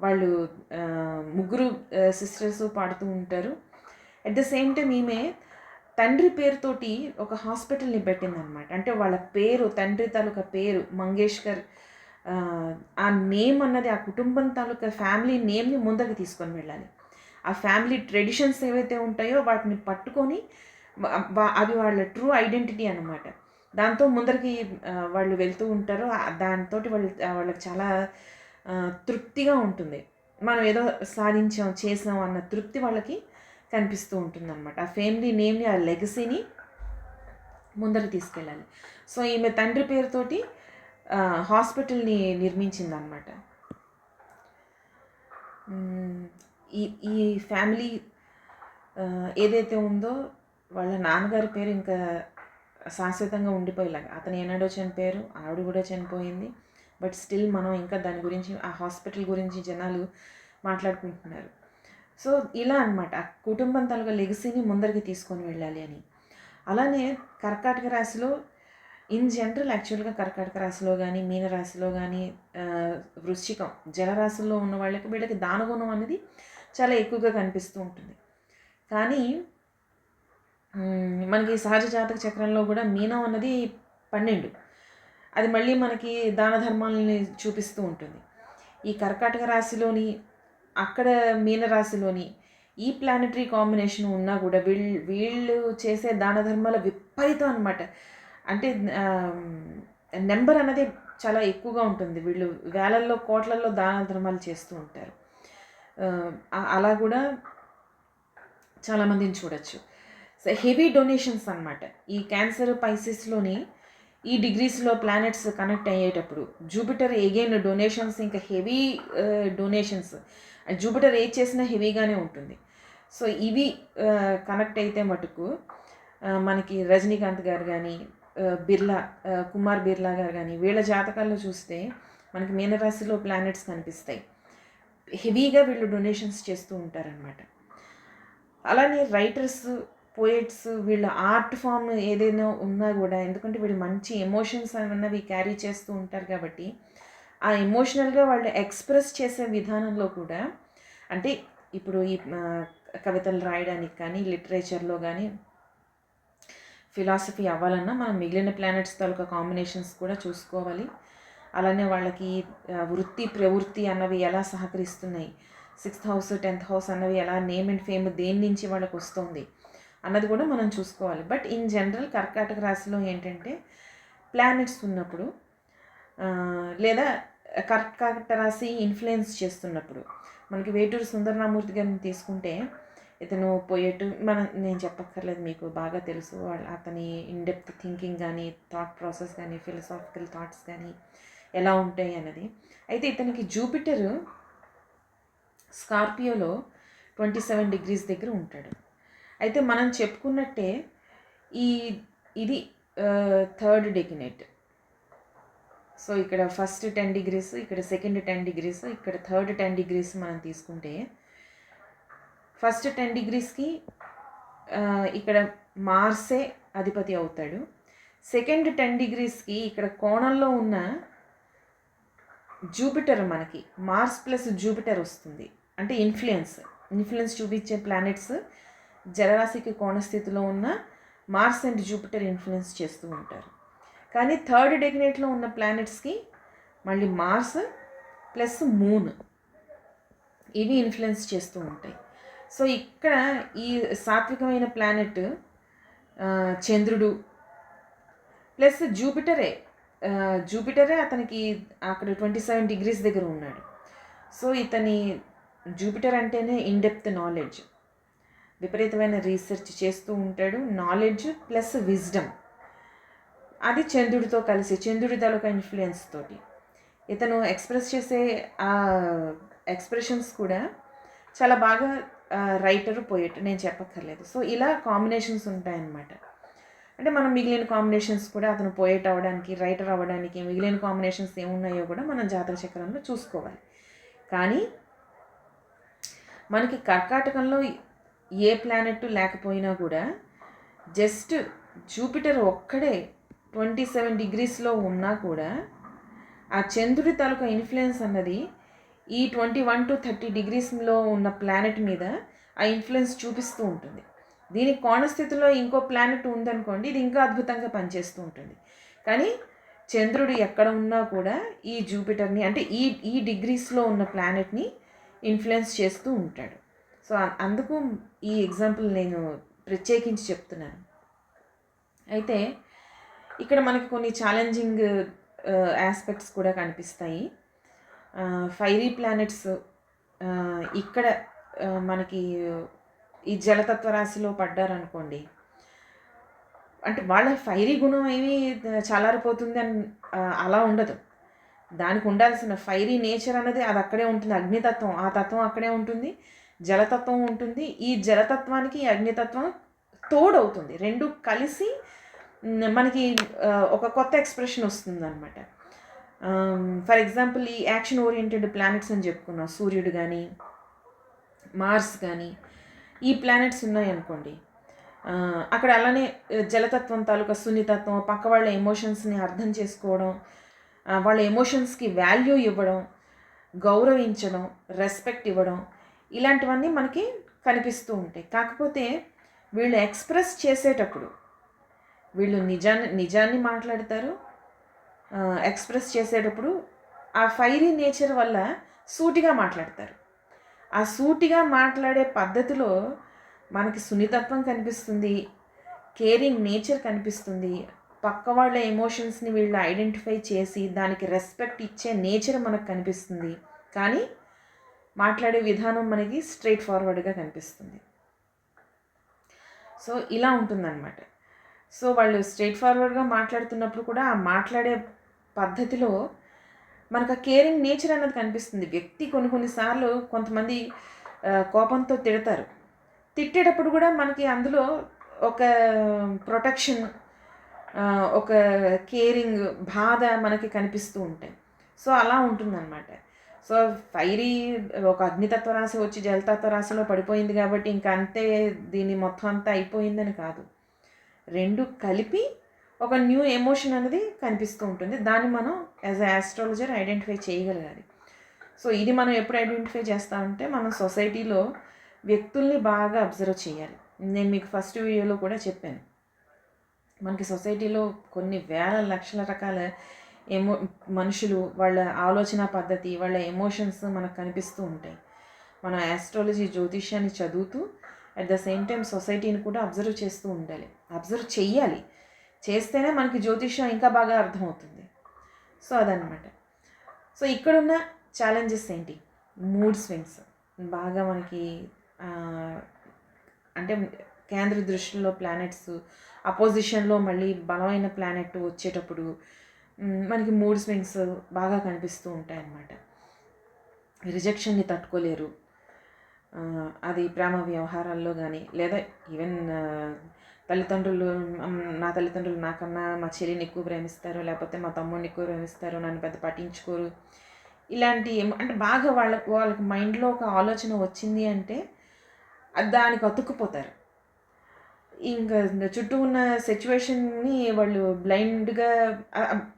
వాళ్ళు ముగ్గురు సిస్టర్స్ పాడుతూ ఉంటారు. అట్ ద సేమ్ టైం ఈమె తండ్రి పేరుతోటి ఒక హాస్పిటల్ని పెట్టిందనమాట. అంటే వాళ్ళ పేరు, తండ్రి తాలూకా పేరు మంగేష్కర్, ఆ నేమ్ అన్నది ఆ కుటుంబం తాలూకా ఫ్యామిలీ నేమ్ని ముందరికి తీసుకొని వెళ్ళాలి. ఆ ఫ్యామిలీ ట్రెడిషన్స్ ఏవైతే ఉంటాయో వాటిని పట్టుకొని అవి వాళ్ళ ట్రూ ఐడెంటిటీ అనమాట. దాంతో ముందరికి వాళ్ళు వెళ్తూ ఉంటారు. దాంతో వాళ్ళకి చాలా తృప్తిగా ఉంటుంది. మనం ఏదో సాధించాం, చేసాం అన్న తృప్తి వాళ్ళకి కనిపిస్తూ ఉంటుంది అనమాట. ఆ ఫ్యామిలీ నేమ్ని, ఆ లెగసీని ముందరికి తీసుకెళ్ళాలి. సో ఈమె తండ్రి పేరుతోటి హాస్పిటల్ని నిర్మించిందనమాట. ఈ ఫ్యామిలీ ఏదైతే ఉందో వాళ్ళ నాన్నగారి పేరు ఇంకా శాశ్వతంగా ఉండిపోయేలాగా, అతను ఏనాడో చనిపోయారు, ఆవిడ కూడా చనిపోయింది. బట్ స్టిల్ మనం ఇంకా దాని గురించి, ఆ హాస్పిటల్ గురించి జనాలు మాట్లాడుకుంటున్నారు. సో ఇలా అనమాట ఆ కుటుంబం తాలూకా లెగసీని ముందరికి తీసుకొని వెళ్ళాలి అని. అలానే కర్కాటక రాశిలో ఇన్ జనరల్ యాక్చువల్గా కర్కాటక రాశిలో కానీ, మీనరాశిలో కానీ, వృశ్చికం జలరాశుల్లో ఉన్న వీళ్ళకి దానగుణం అనేది చాలా ఎక్కువగా కనిపిస్తూ ఉంటుంది. కానీ మనకి సహజ జాతక చక్రంలో కూడా మీనం అన్నది 12, అది మళ్ళీ మనకి దాన ధర్మాలని చూపిస్తూ ఉంటుంది. ఈ కర్కాటక రాశిలోని, అక్కడ మీనరాశిలోని ఈ ప్లానటరీ కాంబినేషన్ ఉన్నా కూడా వీళ్ళు చేసే దాన ధర్మాల విపరీతం అనమాట. అంటే నెంబర్ అనేది చాలా ఎక్కువగా ఉంటుంది. వీళ్ళు వేలల్లో కోట్లల్లో దాన ధర్మాలు చేస్తూ ఉంటారు. అలా కూడా చాలామందిని చూడొచ్చు. సో హెవీ డొనేషన్స్ అనమాట. ఈ క్యాన్సర్ పైసిస్లోని ఈ డిగ్రీస్లో ప్లానెట్స్ కనెక్ట్ అయ్యేటప్పుడు జూపిటర్ ఎగైన్ డొనేషన్స్, ఇంకా హెవీ డొనేషన్స్. జూపిటర్ ఏది చేసినా హెవీగానే ఉంటుంది. సో ఇవి కనెక్ట్ అయితే మటుకు మనకి రజనీకాంత్ గారు కానీ, కుమార్ బిర్లా గారు కానీ, వీళ్ళ జాతకాల్లో చూస్తే మనకి మీనరాశిలో ప్లానెట్స్ కనిపిస్తాయి. హెవీగా వీళ్ళు డొనేషన్స్ చేస్తూ ఉంటారనమాట. అలానే రైటర్స్, పోయిట్స్, వీళ్ళ ఆర్ట్ ఫామ్ ఏదైనా ఉన్నా కూడా, ఎందుకంటే వీళ్ళు మంచి ఎమోషన్స్ అన్నవి క్యారీ చేస్తూ ఉంటారు కాబట్టి ఆ ఎమోషనల్గా వాళ్ళు ఎక్స్ప్రెస్ చేసే విధానంలో కూడా, అంటే ఇప్పుడు ఈ కవితలు రాయడానికి కానీ, లిటరేచర్లో కానీ, ఫిలాసఫీ అవ్వాలన్నా మనం మిగిలిన ప్లానెట్స్ తాలూకా కాంబినేషన్స్ కూడా చూసుకోవాలి. అలానే వాళ్ళకి వృత్తి, ప్రవృత్తి అన్నవి ఎలా సహకరిస్తున్నాయి, 6th హౌస్ 10th హౌస్ అన్నవి ఎలా, నేమ్ అండ్ ఫేమ్ దేని నుంచి వాళ్ళకి వస్తుంది అన్నది కూడా మనం చూసుకోవాలి. బట్ ఇన్ జనరల్ కర్కాటక రాశిలో ఏంటంటే ప్లానెట్స్ ఉన్నప్పుడు, లేదా కర్కాటక రాశి ఇన్ఫ్లుయెన్స్ చేస్తున్నప్పుడు మనకి వేటూరు సుందరరామూర్తి గారిని తీసుకుంటే ఇతను నేను చెప్పక్కర్లేదు, మీకు బాగా తెలుసు. అతని ఇన్డెప్త్ థింకింగ్ కానీ, థాట్ ప్రాసెస్ కానీ, ఫిలసాఫికల్ థాట్స్ కానీ ఎలా ఉంటాయి అన్నది. అయితే ఇతనికి జూపిటర్ స్కార్పియోలో 27 degrees దగ్గర ఉంటాడు. అయితే మనం చెప్పుకున్నట్టే ఇది థర్డ్ డెకినేట్. సో ఇక్కడ ఫస్ట్ 10 degrees, ఇక్కడ సెకండ్ 10 degrees, ఇక్కడ థర్డ్ 10 degrees మనం తీసుకుంటే ఫస్ట్ 10 degreesకి ఇక్కడ మార్సే అధిపతి అవుతాడు. సెకండ్ 10 degreesకి ఇక్కడ కోణంలో ఉన్న జూపిటర్, మనకి మార్స్ ప్లస్ జూపిటర్ వస్తుంది. అంటే ఇన్ఫ్లుయెన్స్ చూపించే ప్లానెట్స్ జలరాశికి కోణస్థితిలో ఉన్న మార్స్ అండ్ జూపిటర్ ఇన్ఫ్లుయెన్స్ చేస్తూ ఉంటారు. కానీ థర్డ్ డెకినేట్లో ఉన్న ప్లానెట్స్కి మళ్ళీ మార్స్ ప్లస్ మూన్ ఇవి ఇన్ఫ్లుయెన్స్ చేస్తూ ఉంటాయి. సో ఇక్కడ ఈ సాత్వికమైన ప్లానెట్ చంద్రుడు ప్లస్ జూపిటరే అతనికి అక్కడ 27 degrees దగ్గర ఉన్నాడు. సో ఇతని జూపిటర్ అంటేనే ఇన్డెప్త్ నాలెడ్జ్, విపరీతమైన రీసెర్చ్ చేస్తూ ఉంటాడు. నాలెడ్జ్ ప్లస్ విజ్డమ్ అది చంద్రుడితో కలిసి, చంద్రుడి తాలూకా ఇన్ఫ్లుయెన్స్ తోటి ఇతను ఎక్స్ప్రెస్ చేసే ఆ ఎక్స్ప్రెషన్స్ కూడా చాలా బాగా రైటరు పోయెట్, నేను చెప్పక్కర్లేదు. సో ఇలా కాంబినేషన్స్ ఉంటాయన్నమాట. అంటే మనం మిగిలిన కాంబినేషన్స్ కూడా అతను పోయెట్ అవ్వడానికి, రైటర్ అవ్వడానికి మిగిలిన కాంబినేషన్స్ ఏమున్నాయో కూడా మనం జాతక చక్రంలో చూసుకోవాలి. కానీ మనకి కర్కాటకంలో ఏ ప్లానెట్ లేకపోయినా కూడా జస్ట్ జూపిటర్ ఒక్కడే 27 degreesలో ఉన్నా కూడా ఆ చంద్రుడి తాలూకా ఇన్ఫ్లుయెన్స్ అన్నది ఈ 21 to 30 degreesలో ఉన్న ప్లానెట్ మీద ఆ ఇన్ఫ్లుయెన్స్ చూపిస్తూ ఉంటుంది. దీనికి కోణస్థితిలో ఇంకో ప్లానెట్ ఉందనుకోండి, ఇది ఇంకా అద్భుతంగా పనిచేస్తూ ఉంటుంది. కానీ చంద్రుడు ఎక్కడ ఉన్నా కూడా ఈ జూపిటర్ని, అంటే ఈ డిగ్రీస్లో ఉన్న ప్లానెట్ని ఇన్ఫ్లుయెన్స్ చేస్తూ ఉంటాడు. సో అందుకు ఈ ఎగ్జాంపుల్ నేను ప్రత్యేకించి చెప్తున్నాను. అయితే ఇక్కడ మనకి కొన్ని ఛాలెంజింగ్ ఆస్పెక్ట్స్ కూడా కనిపిస్తాయి. ఫైరీ ప్లానెట్స్ ఇక్కడ మనకి ఈ జలతత్వ రాశిలో పడ్డారనుకోండి, అంటే వాళ్ళ ఫైరీ గుణం ఏమీ చల్లారిపోతుంది అని అలా ఉండదు. దానికి ఉండాల్సిన ఫైరీ నేచర్ అనేది అది అక్కడే ఉంటుంది. అగ్నితత్వం, ఆ తత్వం అక్కడే ఉంటుంది, జలతత్వం ఉంటుంది. ఈ జలతత్వానికి ఈ అగ్నితత్వం తోడవుతుంది. రెండు కలిసి మనకి ఒక కొత్త ఎక్స్ప్రెషన్ వస్తుంది అనమాట. ఫర్ ఎగ్జాంపుల్ ఈ యాక్షన్ ఓరియంటెడ్ ప్లానెట్స్ అని చెప్పుకున్నాం, సూర్యుడు కానీ మార్స్ కానీ ఈ ప్లానెట్స్ ఉన్నాయనుకోండి, అక్కడ అలానే జలతత్వం తాలూకా సున్నితత్వం, పక్క వాళ్ళ ఎమోషన్స్ని అర్థం చేసుకోవడం, వాళ్ళ ఎమోషన్స్కి వాల్యూ ఇవ్వడం, గౌరవించడం, రెస్పెక్ట్ ఇవ్వడం, ఇలాంటివన్నీ మనకి కనిపిస్తూ ఉంటాయి. కాకపోతే వీళ్ళు ఎక్స్ప్రెస్ చేసేటప్పుడు వీళ్ళు నిజాన్ని మాట్లాడతారు. ఎక్స్ప్రెస్ చేసేటప్పుడు ఆ ఫైరీ నేచర్ వల్ల సూటిగా మాట్లాడతారు. ఆ సూటిగా మాట్లాడే పద్ధతిలో మనకి సున్నితత్వం కనిపిస్తుంది, కేరింగ్ నేచర్ కనిపిస్తుంది, పక్క వాళ్ళ ఎమోషన్స్ని వీళ్ళు ఐడెంటిఫై చేసి దానికి రెస్పెక్ట్ ఇచ్చే నేచర్ మనకు కనిపిస్తుంది. కానీ మాట్లాడే విధానం మనకి స్ట్రైట్ ఫార్వర్డ్గా కనిపిస్తుంది. సో ఇలా ఉంటుందన్నమాట. సో వాళ్ళు స్ట్రైట్ ఫార్వర్డ్గా మాట్లాడుతున్నప్పుడు కూడా ఆ మాట్లాడే పద్ధతిలో మనకు ఆ కేరింగ్ నేచర్ అన్నది కనిపిస్తుంది. వ్యక్తి కొన్నిసార్లు కొంతమంది కోపంతో తిడతారు. తిట్టేటప్పుడు కూడా మనకి అందులో ఒక ప్రొటెక్షన్, ఒక కేరింగ్, బాధ మనకి కనిపిస్తూ ఉంటాయి. సో అలా ఉంటుందన్నమాట. సో ఫైరీ ఒక అగ్నితత్వ రాశి వచ్చి జలతత్వ రాశిలో పడిపోయింది కాబట్టి ఇంకా అంతే, దీని మొత్తం అంతా అయిపోయిందని కాదు. రెండు కలిపి ఒక న్యూ ఎమోషన్ అనేది కనిపిస్తూ ఉంటుంది. దాన్ని మనం యాజ్ ఎ ఆస్ట్రాలజర్ ఐడెంటిఫై చేయగలగాలి. సో ఇది మనం ఎప్పుడు ఐడెంటిఫై చేస్తామంటే మనం సొసైటీలో వ్యక్తుల్ని బాగా అబ్జర్వ్ చేయాలి. నేను మీకు ఫస్ట్ వీడియోలో కూడా చెప్పాను, మనకి సొసైటీలో కొన్ని వేల లక్షల రకాల మనుషులు, వాళ్ళ ఆలోచన పద్ధతి, వాళ్ళ ఎమోషన్స్ మనకు కనిపిస్తూ ఉంటాయి. మనం ఆస్ట్రాలజీ జ్యోతిష్యాన్ని చదువుతూ అట్ ద సేమ్ టైం సొసైటీని కూడా అబ్జర్వ్ చేస్తూ ఉండాలి. అబ్జర్వ్ చెయ్యాలి, చేస్తేనే మనకి జ్యోతిష్యం ఇంకా బాగా అర్థమవుతుంది. సో అదనమాట. సో ఇక్కడున్న ఛాలెంజెస్ ఏంటి? మూడ్ స్వింగ్స్ బాగా మనకి అంటే కేంద్ర దృష్టిలో ప్లానెట్స్ అపోజిషన్లో మళ్ళీ బలమైన ప్లానెట్ వచ్చేటప్పుడు మనకి మూడ్ స్వింగ్స్ బాగా కనిపిస్తూ ఉంటాయి అన్నమాట. రిజెక్షన్ని తట్టుకోలేరు. అది ప్రేమ వ్యవహారాల్లో కానీ లేదా ఈవెన్ తల్లిదండ్రులు, నా తల్లిదండ్రులు నాకన్నా మా చెల్లిని ఎక్కువ ప్రేమిస్తారు, లేకపోతే మా తమ్ముడిని ఎక్కువ ప్రేమిస్తారు, నన్ను పెద్ద పట్టించుకోరు. ఇలాంటి అంటే బాగా వాళ్ళకి మైండ్లో ఒక ఆలోచన వచ్చింది అంటే దానికి అతుక్కుపోతారు. ఇంకా చుట్టూ ఉన్న సిచ్యువేషన్ని వాళ్ళు బ్లైండ్గా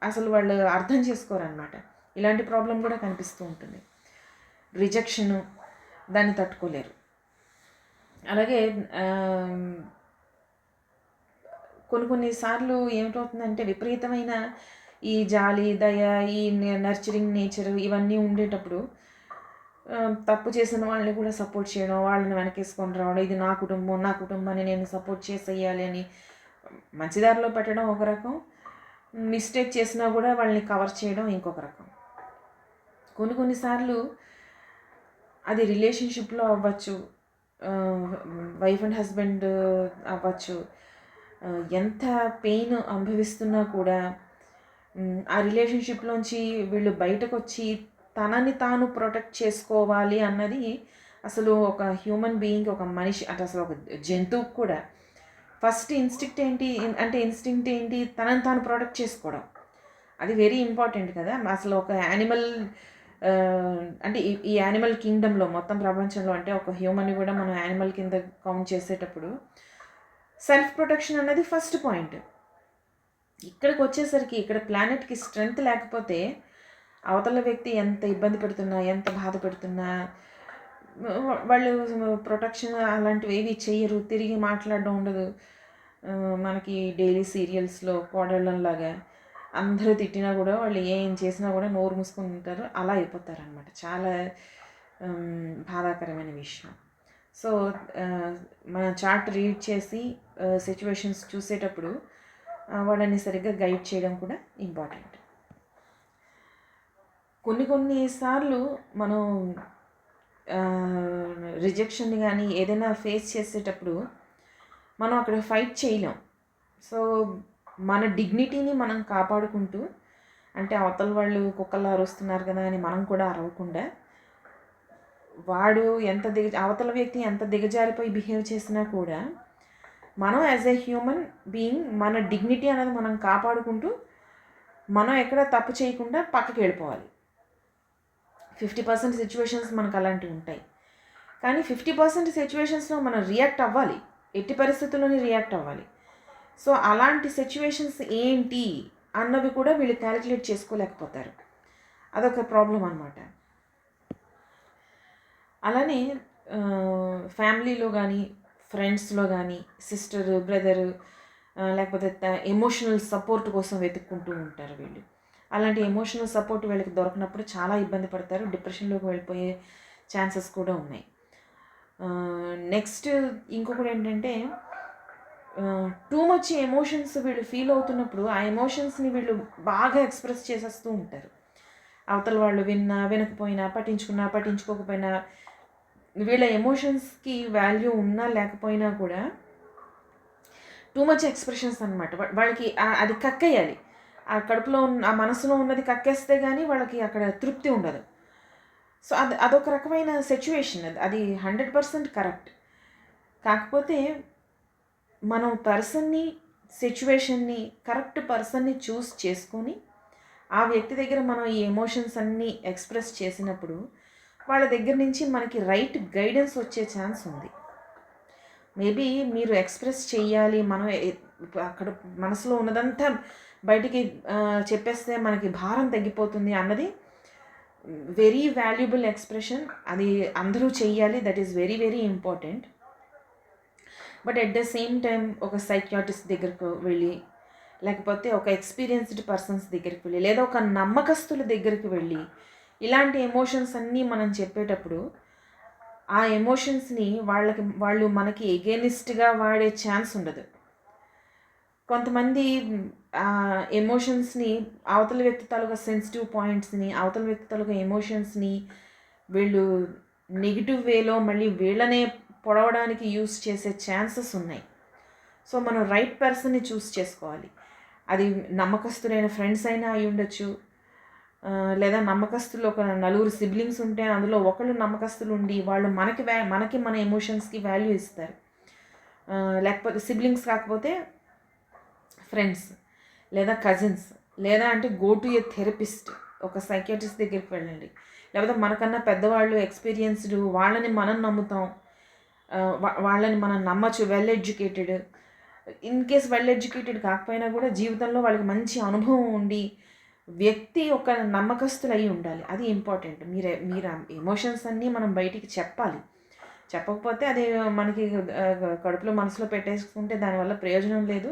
అసలు వాళ్ళు అర్థం చేసుకోరన్నమాట. ఇలాంటి ప్రాబ్లం కూడా కనిపిస్తూ ఉంటుంది. రిజెక్షను దాన్ని తట్టుకోలేరు. అలాగే కొన్నిసార్లు ఏమిటవుతుందంటే విపరీతమైన ఈ జాలి, దయ, ఈ నర్చరింగ్ నేచర్ ఇవన్నీ ఉండేటప్పుడు తప్పు చేసిన వాళ్ళని కూడా సపోర్ట్ చేయడం, వాళ్ళని వెనకేసుకొని రావడం, ఇది నా కుటుంబాన్ని నేను సపోర్ట్ చేసేయాలి అని మంచిదారిలో పెట్టడం ఒక రకం, మిస్టేక్ చేసినా కూడా వాళ్ళని కవర్ చేయడం ఇంకొక రకం. కొన్నిసార్లు అది రిలేషన్షిప్లో అవ్వచ్చు, వైఫ్ అండ్ హస్బెండ్ అవ్వచ్చు. ఎంత పెయిన్ అనుభవిస్తున్నా కూడా ఆ రిలేషన్షిప్లోంచి వీళ్ళు బయటకు వచ్చి తనని తాను ప్రొటెక్ట్ చేసుకోవాలి అన్నది అసలు ఒక హ్యూమన్ బీయింగ్, ఒక మనిషి అంటే అసలు ఒక జంతువుకు కూడా ఫస్ట్ ఇన్స్టింక్ట్ ఏంటి? తనని తాను ప్రొటెక్ట్ చేసుకోవడం. అది వెరీ ఇంపార్టెంట్ కదా. అసలు ఒక యానిమల్ అంటే ఈ యానిమల్ కింగ్డమ్లో మొత్తం ప్రపంచంలో అంటే ఒక హ్యూమన్ని కూడా మనం యానిమల్ కింద కౌంట్ చేసేటప్పుడు సెల్ఫ్ ప్రొటెక్షన్ అనేది ఫస్ట్ పాయింట్. ఇక్కడికి వచ్చేసరికి ఇక్కడ ప్లానెట్కి స్ట్రెంగ్త్ లేకపోతే అవతల వ్యక్తి ఎంత ఇబ్బంది పెడుతున్నా, ఎంత బాధ పెడుతున్నా వాళ్ళు ప్రొటెక్షన్ అలాంటివి ఏవి చెయ్యరు. తిరిగి మాట్లాడడం ఉండదు. మనకి డైలీ సీరియల్స్లో కోడళ్ళలాగా అందరూ తిట్టినా కూడా వాళ్ళు ఏం చేసినా కూడా నోరు మూసుకొని ఉంటారు. అలా అయిపోతారు అనమాట. చాలా బాధాకరమైన విషయం. సో మన చార్ట్ రీడ్ చేసి సిచ్యువేషన్స్ చూసేటప్పుడు వాళ్ళని సరిగ్గా గైడ్ చేయడం కూడా ఇంపార్టెంట్. కొన్నిసార్లు మనం రిజెక్షన్ కానీ ఏదైనా ఫేస్ చేసేటప్పుడు మనం అక్కడ ఫైట్ చేయలేం. సో మన డిగ్నిటీని మనం కాపాడుకుంటూ, అంటే అవతల వాళ్ళు కుక్కల్లా అరుస్తున్నారు కదా అని మనం కూడా అరవకుండా, వాడు అవతల వ్యక్తి ఎంత దిగజారిపోయి బిహేవ్ చేసినా కూడా మనం యాజ్ ఎ హ్యూమన్ బీయింగ్ మన డిగ్నిటీ అనేది మనం కాపాడుకుంటూ మనం ఎక్కడ తప్పు చేయకుండా పక్కకి వెళ్ళిపోవాలి. 50% సిచ్యువేషన్స్ మనకు అలాంటివి ఉంటాయి. కానీ 50% సిచ్యువేషన్స్లో మనం రియాక్ట్ అవ్వాలి, ఎట్టి పరిస్థితుల్లోనే రియాక్ట్ అవ్వాలి. సో అలాంటి సిచ్యువేషన్స్ ఏంటి అన్నవి కూడా వీళ్ళు క్యాలిక్యులేట్ చేసుకోలేకపోతారు. అదొక ప్రాబ్లం అన్నమాట. అలానే ఫ్యామిలీలో కానీ, ఫ్రెండ్స్లో కానీ, సిస్టర్, బ్రదరు, లేకపోతే ఎమోషనల్ సపోర్ట్ కోసం వెతుక్కుంటూ ఉంటారు వీళ్ళు. అలాంటి ఎమోషనల్ సపోర్ట్ వీళ్ళకి దొరకనప్పుడు చాలా ఇబ్బంది పడతారు. డిప్రెషన్లోకి వెళ్ళిపోయే ఛాన్సెస్ కూడా ఉన్నాయి. నెక్స్ట్ ఇంకొకటి ఏంటంటే టూ మచ్ ఎమోషన్స్ వీళ్ళు ఫీల్ అవుతున్నప్పుడు ఆ ఎమోషన్స్ని వీళ్ళు బాగా ఎక్స్ప్రెస్ చేసేస్తూ ఉంటారు. అవతల వాళ్ళు వినకపోయినా, పట్టించుకోకపోయినా, వీళ్ళ ఎమోషన్స్కి వాల్యూ ఉన్నా లేకపోయినా కూడా టూ మచ్ ఎక్స్ప్రెషన్స్ అనమాట. వాళ్ళకి అది కక్కేయాలి. ఆ కడుపులో ఆ మనసులో ఉన్నది కక్కేస్తే కానీ వాళ్ళకి అక్కడ తృప్తి ఉండదు. సో అదొక రకమైన సిచ్యువేషన్. అది 100% కరెక్ట్. కాకపోతే మనం పర్సన్ని, సిచ్యువేషన్ని, కరెక్ట్ పర్సన్ని చూస్ చేసుకొని ఆ వ్యక్తి దగ్గర మనం ఈ ఎమోషన్స్ అన్నీ ఎక్స్ప్రెస్ చేసినప్పుడు వాళ్ళ దగ్గర నుంచి మనకి రైట్ గైడెన్స్ వచ్చే ఛాన్స్ ఉంది. మేబీ మీరు ఎక్స్ప్రెస్ చెయ్యాలి, మనం అక్కడ మనసులో ఉన్నదంతా బయటికి చెప్పేస్తే మనకి భారం తగ్గిపోతుంది అన్నది వెరీ వాల్యుబుల్ ఎక్స్ప్రెషన్. అది అందరూ చెయ్యాలి. That is very very important. But at the same time ఒక సైకియాట్రిస్ట్ దగ్గరకు వెళ్ళి, లేకపోతే ఒక ఎక్స్పీరియన్స్డ్ పర్సన్స్ దగ్గరికి వెళ్ళి, లేదా ఒక నమ్మకస్తుల దగ్గరికి వెళ్ళి ఇలాంటి ఎమోషన్స్ అన్నీ మనం చెప్పేటప్పుడు ఆ ఎమోషన్స్ని వాళ్ళు మనకి ఎగెనిస్ట్గా వాడే ఛాన్స్ ఉండదు. కొంతమంది ఎమోషన్స్ని, అవతల వ్యక్తి తాలూకా సెన్సిటివ్ పాయింట్స్ని, అవతల వ్యక్తి తాలూకా ఎమోషన్స్ని వీళ్ళు నెగిటివ్ వేలో మళ్ళీ వీళ్ళనే పొడవడానికి యూస్ చేసే ఛాన్సెస్ ఉన్నాయి. సో మనం రైట్ పర్సన్ని చూస్ చేసుకోవాలి. అది నమ్మకస్తులైన ఫ్రెండ్స్ అయినా అయి ఉండొచ్చు, లేదా నమ్మకస్తులు ఒక నలుగురు సిబ్లింగ్స్ ఉంటే అందులో ఒకళ్ళు నమ్మకస్తులు ఉండి వాళ్ళు మనకి మన ఎమోషన్స్కి వాల్యూ ఇస్తారు. లేకపోతే సిబ్లింగ్స్ కాకపోతే ఫ్రెండ్స్ లేదా కజిన్స్, లేదా అంటే గో టు ఏ థెరపిస్ట్, ఒక సైకియాట్రిస్ట్ దగ్గరికి వెళ్ళండి. లేకపోతే మనకన్నా పెద్దవాళ్ళు ఎక్స్పీరియన్స్డ్, వాళ్ళని మనం నమ్ముతాం, వాళ్ళని మనం నమ్మచ్చు. Well educated, in case well educated కాకపోయినా కూడా జీవితంలో వాళ్ళకి మంచి అనుభవం ఉండి వ్యక్తి ఒక నమ్మకస్తులు అయి ఉండాలి. అది ఇంపార్టెంట్. మీరు ఎమోషన్స్ అన్నీ మనం బయటికి చెప్పాలి. చెప్పకపోతే అది మనకి కడుపులో మనసులో పెట్టేసుకుంటే దానివల్ల ప్రయోజనం లేదు.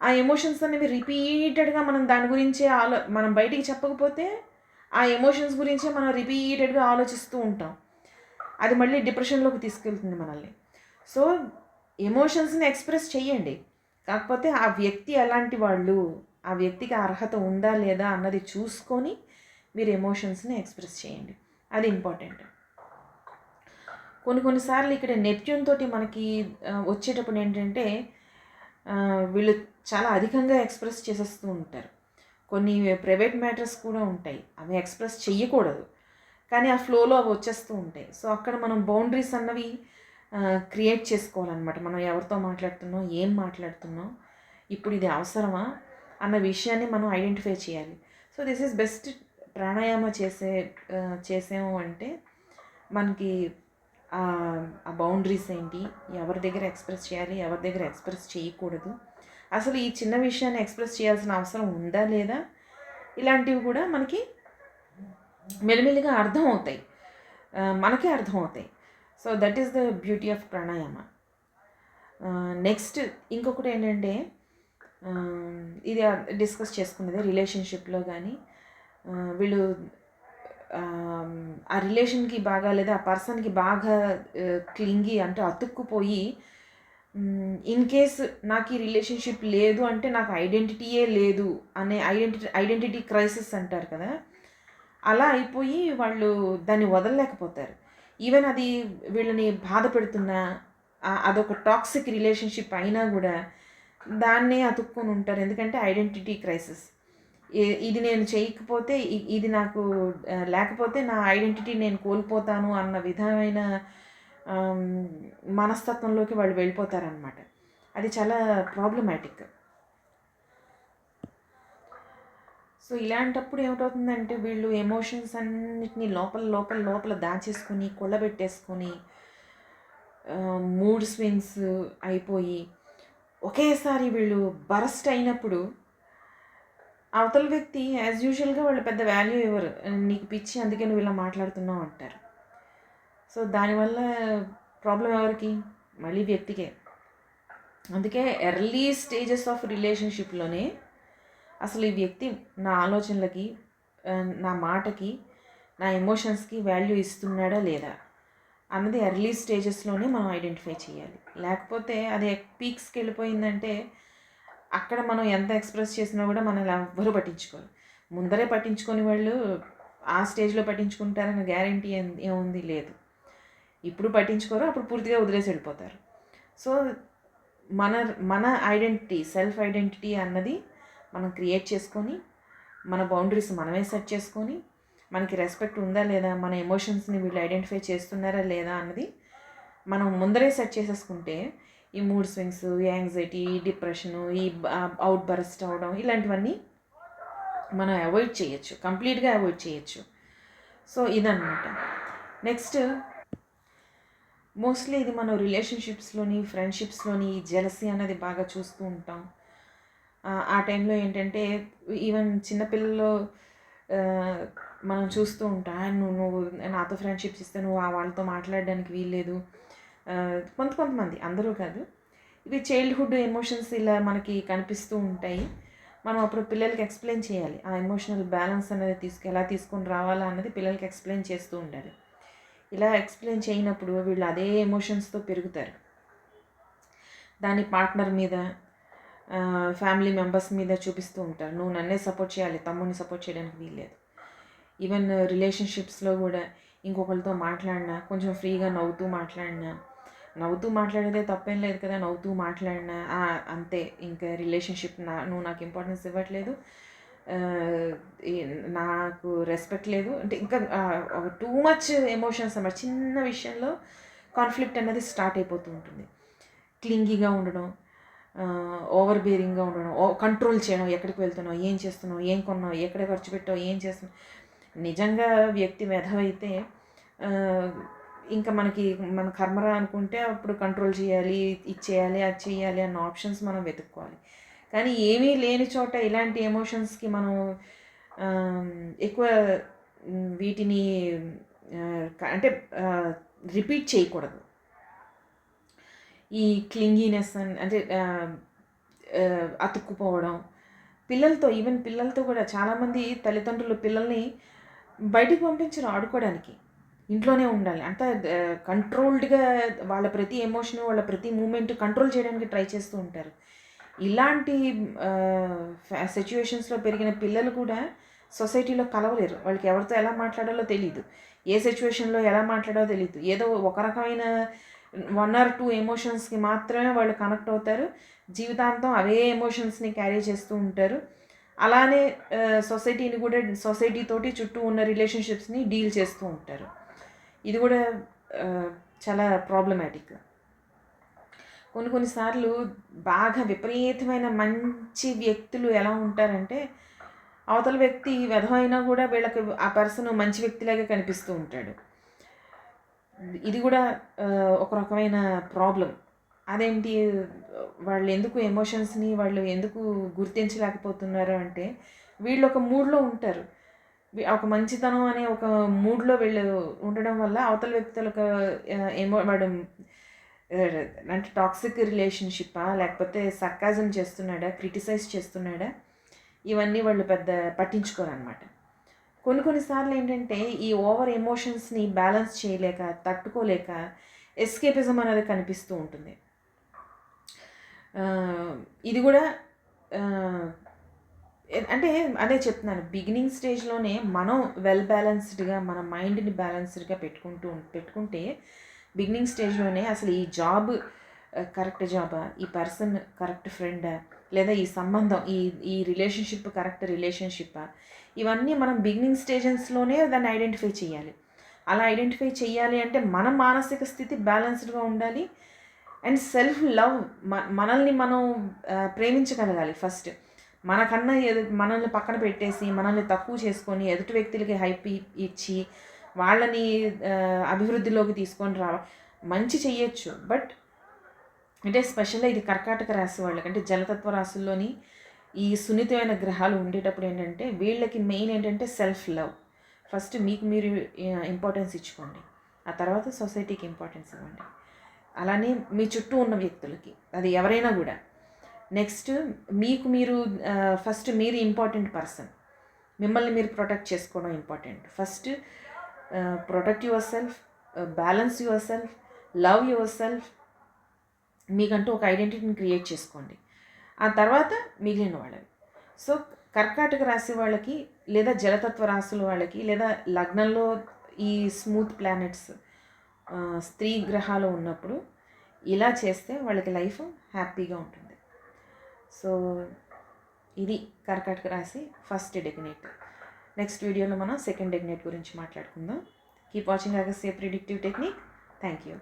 ఆ ఎమోషన్స్ అనేవి రిపీటెడ్గా మనం దాని గురించే మనం బయటికి చెప్పకపోతే ఆ ఎమోషన్స్ గురించే మనం రిపీటెడ్గా ఆలోచిస్తూ ఉంటాం. అది మళ్ళీ డిప్రెషన్లోకి తీసుకెళ్తుంది మనల్ని. సో ఎమోషన్స్ని ఎక్స్ప్రెస్ చేయండి, కాకపోతే ఆ వ్యక్తి ఎలాంటి వాళ్ళు, ఆ వ్యక్తికి అర్హత ఉందా లేదా అన్నది చూసుకొని మీరు ఎమోషన్స్ని ఎక్స్ప్రెస్ చేయండి. అది ఇంపార్టెంట్. కొన్నిసార్లు ఇక్కడ నెప్ట్యూన్ తోటి మనకి వచ్చేటప్పుడు ఏంటంటే వీళ్ళు చాలా అధికంగా ఎక్స్ప్రెస్ చేసేస్తూ ఉంటారు. కొన్ని ప్రైవేట్ మ్యాటర్స్ కూడా ఉంటాయి, అవి ఎక్స్ప్రెస్ చెయ్యకూడదు, కానీ ఆ ఫ్లోలో అవి వచ్చేస్తూ ఉంటాయి. సో అక్కడ మనం బౌండరీస్ అన్నవి క్రియేట్ చేసుకోవాలన్నమాట. మనం ఎవరితో మాట్లాడుతున్నాం, ఏం మాట్లాడుతున్నాం, ఇప్పుడు ఇది అవసరమా అన్న విషయాన్ని మనం ఐడెంటిఫై చేయాలి. So this is best. Pranayama చేసాము అంటే మనకి ఆ బౌండరీస్ ఏంటి, ఎవరి దగ్గర ఎక్స్ప్రెస్ చేయాలి, ఎవరి దగ్గర ఎక్స్ప్రెస్ చేయకూడదు, అసలు ఈ చిన్న విషయాన్ని ఎక్స్ప్రెస్ చేయాల్సిన అవసరం ఉందా లేదా, ఇలాంటివి కూడా మనకి మెల్లిమెల్లిగా అర్థమవుతాయి, మనకే అర్థమవుతాయి. So that is the beauty of pranayama. Next ఇంకొకటి ఏంటంటే, ఇది డిస్కస్ చేసుకున్నది రిలేషన్షిప్లో కానీ వీళ్ళు ఆ రిలేషన్కి బాగా లేదా ఆ పర్సన్కి బాగా క్లింగి అంటే అతుక్కుపోయి, ఇన్ కేస్ నాకు ఈ రిలేషన్షిప్ లేదు అంటే నాకు ఐడెంటిటీయే లేదు అనే ఐడెంటిటీ క్రైసిస్ అంటారు కదా, అలా అయిపోయి వాళ్ళు దాన్ని వదలలేకపోతారు. ఈవెన్ అది వీళ్ళని బాధ పెడుతున్నా, అదొక టాక్సిక్ రిలేషన్షిప్ అయినా కూడా దాన్నే అతుక్కొని ఉంటారు. ఎందుకంటే ఐడెంటిటీ క్రైసిస్. ఇది నేను చేయకపోతే, ఇది నాకు లేకపోతే నా ఐడెంటిటీ నేను కోల్పోతాను అన్న విధమైన మనస్తత్వంలోకి వాళ్ళు వెళ్ళిపోతారనమాట. అది చాలా ప్రాబ్లమాటిక్. సో ఇలాంటప్పుడు ఏమిటవుతుందంటే వీళ్ళు ఎమోషన్స్ అన్నిటినీ లోపల దాచేసుకొని కొల్లబెట్టేసుకొని మూడ్ స్వింగ్స్ అయిపోయి ఒకేసారి వీళ్ళు బరస్ట్ అయినప్పుడు అవతల వ్యక్తి యాజ్ యూజువల్గా వాళ్ళు పెద్ద వాల్యూ ఇవ్వరు. నీకు పిచ్చి, అందుకే నువ్వు ఇలా మాట్లాడుతున్నావు అంటారు. సో దానివల్ల ప్రాబ్లం ఎవరికి? మళ్ళీ వ్యక్తికే. అందుకే ఎర్లీ స్టేజెస్ ఆఫ్ రిలేషన్షిప్లోనే అసలు ఈ వ్యక్తి నా ఆలోచనలకి, నా మాటకి, నా ఎమోషన్స్కి వాల్యూ ఇస్తున్నాడా లేదా అన్నది ఎర్లీ స్టేజెస్లోనే మనం ఐడెంటిఫై చేయాలి. లేకపోతే అది పీక్స్కి వెళ్ళిపోయిందంటే అక్కడ మనం ఎంత ఎక్స్ప్రెస్ చేసినా కూడా మనల్ని ఎవ్వరూ పట్టించుకోరు. ముందరే పట్టించుకొని వాళ్ళు ఆ స్టేజ్లో పట్టించుకుంటారన్న గ్యారంటీ ఏముంది? లేదు. ఇప్పుడు పట్టించుకోరు, అప్పుడు పూర్తిగా వదిలేసి వెళ్ళిపోతారు. సో మన ఐడెంటిటీ, సెల్ఫ్ ఐడెంటిటీ అన్నది మనం క్రియేట్ చేసుకొని, మన బౌండరీస్ మనమే సెట్ చేసుకొని, మనకి రెస్పెక్ట్ ఉందా లేదా, మన ఎమోషన్స్ని వీళ్ళు ఐడెంటిఫై చేస్తున్నారా లేదా అన్నది మనం ముందరే సెట్ చేసేసుకుంటే ఈ మూడ్ స్వింగ్స్, యాంగ్జైటీ, డిప్రెషను, ఈ అవుట్ బరస్ట్ అవడం, ఇలాంటివన్నీ మనం అవాయిడ్ చేయొచ్చు, కంప్లీట్గా అవాయిడ్ చేయొచ్చు. సో ఇదన్నమాట. నెక్స్ట్ మోస్ట్లీ ఇది మనం రిలేషన్షిప్స్లోని, ఫ్రెండ్షిప్స్లోని జెలసీ అనేది బాగా చూస్తూ ఉంటాం. ఆ టైంలో ఏంటంటే ఈవెన్ చిన్నపిల్లలు మనం చూస్తూ ఉంటాం, నువ్వు నాతో ఫ్రెండ్షిప్స్ ఇస్తే నువ్వు వాళ్ళతో మాట్లాడడానికి వీల్లేదు. కొంతమంది, అందరూ కాదు. ఇవి చైల్డ్హుడ్ ఎమోషన్స్ ఇలా మనకి కనిపిస్తూ ఉంటాయి. మనం అప్పుడు పిల్లలకి ఎక్స్ప్లెయిన్ చేయాలి, ఆ ఎమోషనల్ బ్యాలెన్స్ అనేది ఎలా తీసుకొని రావాలా అన్నది పిల్లలకి ఎక్స్ప్లెయిన్ చేస్తూ ఉండాలి. ఇలా ఎక్స్ప్లెయిన్ చేయనప్పుడు వీళ్ళు అదే ఎమోషన్స్తో పెరుగుతారు. దాని పార్ట్నర్ మీద, ఫ్యామిలీ మెంబర్స్ మీద చూపిస్తూ ఉంటారు. నువ్వు నన్నే సపోర్ట్ చేయాలి, తమ్ముడిని సపోర్ట్ చేయడానికి వీల్లేదు. ఈవెన్ రిలేషన్షిప్స్లో కూడా ఇంకొకరితో మాట్లాడినా కొంచెం ఫ్రీగా నవ్వుతూ మాట్లాడేదే తప్పేం లేదు కదా, నవ్వుతూ మాట్లాడినా అంతే, ఇంకా రిలేషన్షిప్ నువ్వు నాకు ఇంపార్టెన్స్ ఇవ్వట్లేదు, నాకు రెస్పెక్ట్ లేదు అంటే ఇంకా టూ మచ్ ఎమోషన్స్ అన్నమాట. చిన్న విషయంలో కాన్ఫ్లిక్ట్ అనేది స్టార్ట్ అయిపోతూ ఉంటుంది. క్లింగీగా ఉండడం, ఓవర్ బేరింగ్గా ఉండడం, కంట్రోల్ చేయడం, ఎక్కడికి వెళ్తున్నావు, ఏం చేస్తున్నావు, ఏం కొన్నావు, ఎక్కడ ఖర్చు పెట్టావు, ఏం చేస్తున్నావు. నిజంగా వ్యక్తి మెధవైతే ఇంకా మన కర్మరా అనుకుంటే అప్పుడు కంట్రోల్ చేయాలి, ఇది చేయాలి, అది చేయాలి అన్న ఆప్షన్స్ మనం వెతుక్కోవాలి. కానీ ఏమీ లేని చోట ఇలాంటి ఎమోషన్స్కి మనం ఎక్కువ వీటిని అంటే రిపీట్ చేయకూడదు. ఈ క్లింగీనెస్ అంటే అతుక్కుపోవడం, ఈవెన్ పిల్లలతో కూడా చాలామంది తల్లిదండ్రులు పిల్లల్ని బయటికి పంపించరు ఆడుకోవడానికి, ఇంట్లోనే ఉండాలి. అంతా కంట్రోల్డ్గా వాళ్ళ ప్రతి ఎమోషన్, వాళ్ళ ప్రతి మూమెంట్ కంట్రోల్ చేయడానికి ట్రై చేస్తూ ఉంటారు. ఇలాంటి సిచ్యువేషన్స్లో పెరిగిన పిల్లలు కూడా సొసైటీలో కలవలేరు. వాళ్ళకి ఎవరితో ఎలా మాట్లాడాలో తెలియదు, ఏ సిచ్యువేషన్లో ఎలా మాట్లాడాలో తెలియదు. ఏదో ఒక రకమైన 1 or 2 ఎమోషన్స్కి మాత్రమే వాళ్ళు కనెక్ట్ అవుతారు. జీవితాంతం అవే ఎమోషన్స్ని క్యారీ చేస్తూ ఉంటారు. అలానే సొసైటీతోటి చుట్టూ ఉన్న రిలేషన్షిప్స్ని డీల్ చేస్తూ ఉంటారు. ఇది కూడా చాలా ప్రాబ్లమాటిక్. కొన్నిసార్లు బాగా విపరీతమైన మంచి వ్యక్తులు ఎలా ఉంటారంటే, అవతల వ్యక్తి వెధవ అయినా కూడా వీళ్ళకి ఆ పర్సన్ మంచి వ్యక్తిలాగే కనిపిస్తూ ఉంటాడు. ఇది కూడా ఒక రకమైన ప్రాబ్లం. అదేంటి, వాళ్ళు ఎందుకు ఎమోషన్స్ని వాళ్ళు ఎందుకు గుర్తించలేకపోతున్నారు అంటే, వీళ్ళు ఒక మూడ్లో ఉంటారు. ఒక మంచితనం అనే ఒక మూడ్లో వీళ్ళు ఉండడం వల్ల అవతల వ్యక్తులకు వాడు అంటే టాక్సిక్ రిలేషన్షిప్పా, లేకపోతే సర్కాజం చేస్తున్నాడా, క్రిటిసైజ్ చేస్తున్నాడా, ఇవన్నీ వాళ్ళు పెద్ద పట్టించుకోరనమాట. కొన్నిసార్లు ఏంటంటే ఈ ఓవర్ ఎమోషన్స్ని బ్యాలెన్స్ చేయలేక, తట్టుకోలేక ఎస్కేపిజం అనేది కనిపిస్తూ ఉంటుంది. ఇది కూడా అంటే అదే చెప్తున్నాను, బిగినింగ్ స్టేజ్లోనే మనం వెల్ బ్యాలెన్స్డ్గా మన మైండ్ని బ్యాలెన్స్డ్గా పెట్టుకుంటే బిగినింగ్ స్టేజ్లోనే అసలు ఈ జాబ్ కరెక్ట్ జాబా, ఈ పర్సన్ కరెక్ట్ ఫ్రెండా, లేదా ఈ సంబంధం ఈ రిలేషన్షిప్ కరెక్ట్ రిలేషన్షిప్పా, ఇవన్నీ మనం బిగినింగ్ స్టేజెస్లోనే దాన్ని ఐడెంటిఫై చేయాలి. అలా ఐడెంటిఫై చేయాలి అంటే మన మానసిక స్థితి బ్యాలెన్స్డ్గా ఉండాలి. అండ్ సెల్ఫ్ లవ్, మనల్ని మనం ప్రేమించగలగాలి ఫస్ట్. మనకన్నా మనల్ని పక్కన పెట్టేసి, మనల్ని తక్కువ చేసుకొని, ఎదుటి వ్యక్తులకి హైప్ ఇచ్చి వాళ్ళని అభివృద్ధిలోకి తీసుకొని మంచి చెయ్యొచ్చు. బట్ అంటే స్పెషల్గా ఇది కర్కాటక రాశి వాళ్ళకి, అంటే జలతత్వ రాశుల్లోని ఈ సున్నితమైన గ్రహాలు ఉండేటప్పుడు ఏంటంటే, వీళ్ళకి మెయిన్ ఏంటంటే సెల్ఫ్ లవ్. ఫస్ట్ మీకు మీరు ఇంపార్టెన్స్ ఇచ్చుకోండి, ఆ తర్వాత సొసైటీకి ఇంపార్టెన్స్ ఇవ్వండి. అలానే మీ చుట్టూ ఉన్న వ్యక్తులకి, అది ఎవరైనా కూడా. నెక్స్ట్ మీకు మీరు ఫస్ట్ మీరు ఇంపార్టెంట్ పర్సన్, మిమ్మల్ని మీరు ప్రొటెక్ట్ చేసుకోవడం important. First protect your self, balance your self, love your self. మీకంటూ ఒక ఐడెంటిటీని క్రియేట్ చేసుకోండి, ఆ తర్వాత మిగిలిన వాళ్ళని. సో కర్కాటక రాశి వాళ్ళకి, లేదా జలతత్వ రాశుల వాళ్ళకి, లేదా లగ్నంలో ఈ స్మూత్ ప్లానెట్స్ స్త్రీ గ్రహాలు ఉన్నప్పుడు ఇలా చేస్తే వాళ్ళకి లైఫ్ హ్యాపీగా ఉంటుంది. సో ఇది కర్కాటక రాశి ఫస్ట్ డెగ్నేట్. నెక్స్ట్ వీడియోలో మనం సెకండ్ డెగ్నేట్ గురించి మాట్లాడుకుందాం. Keep watching Agastya predictive technique. Thank you.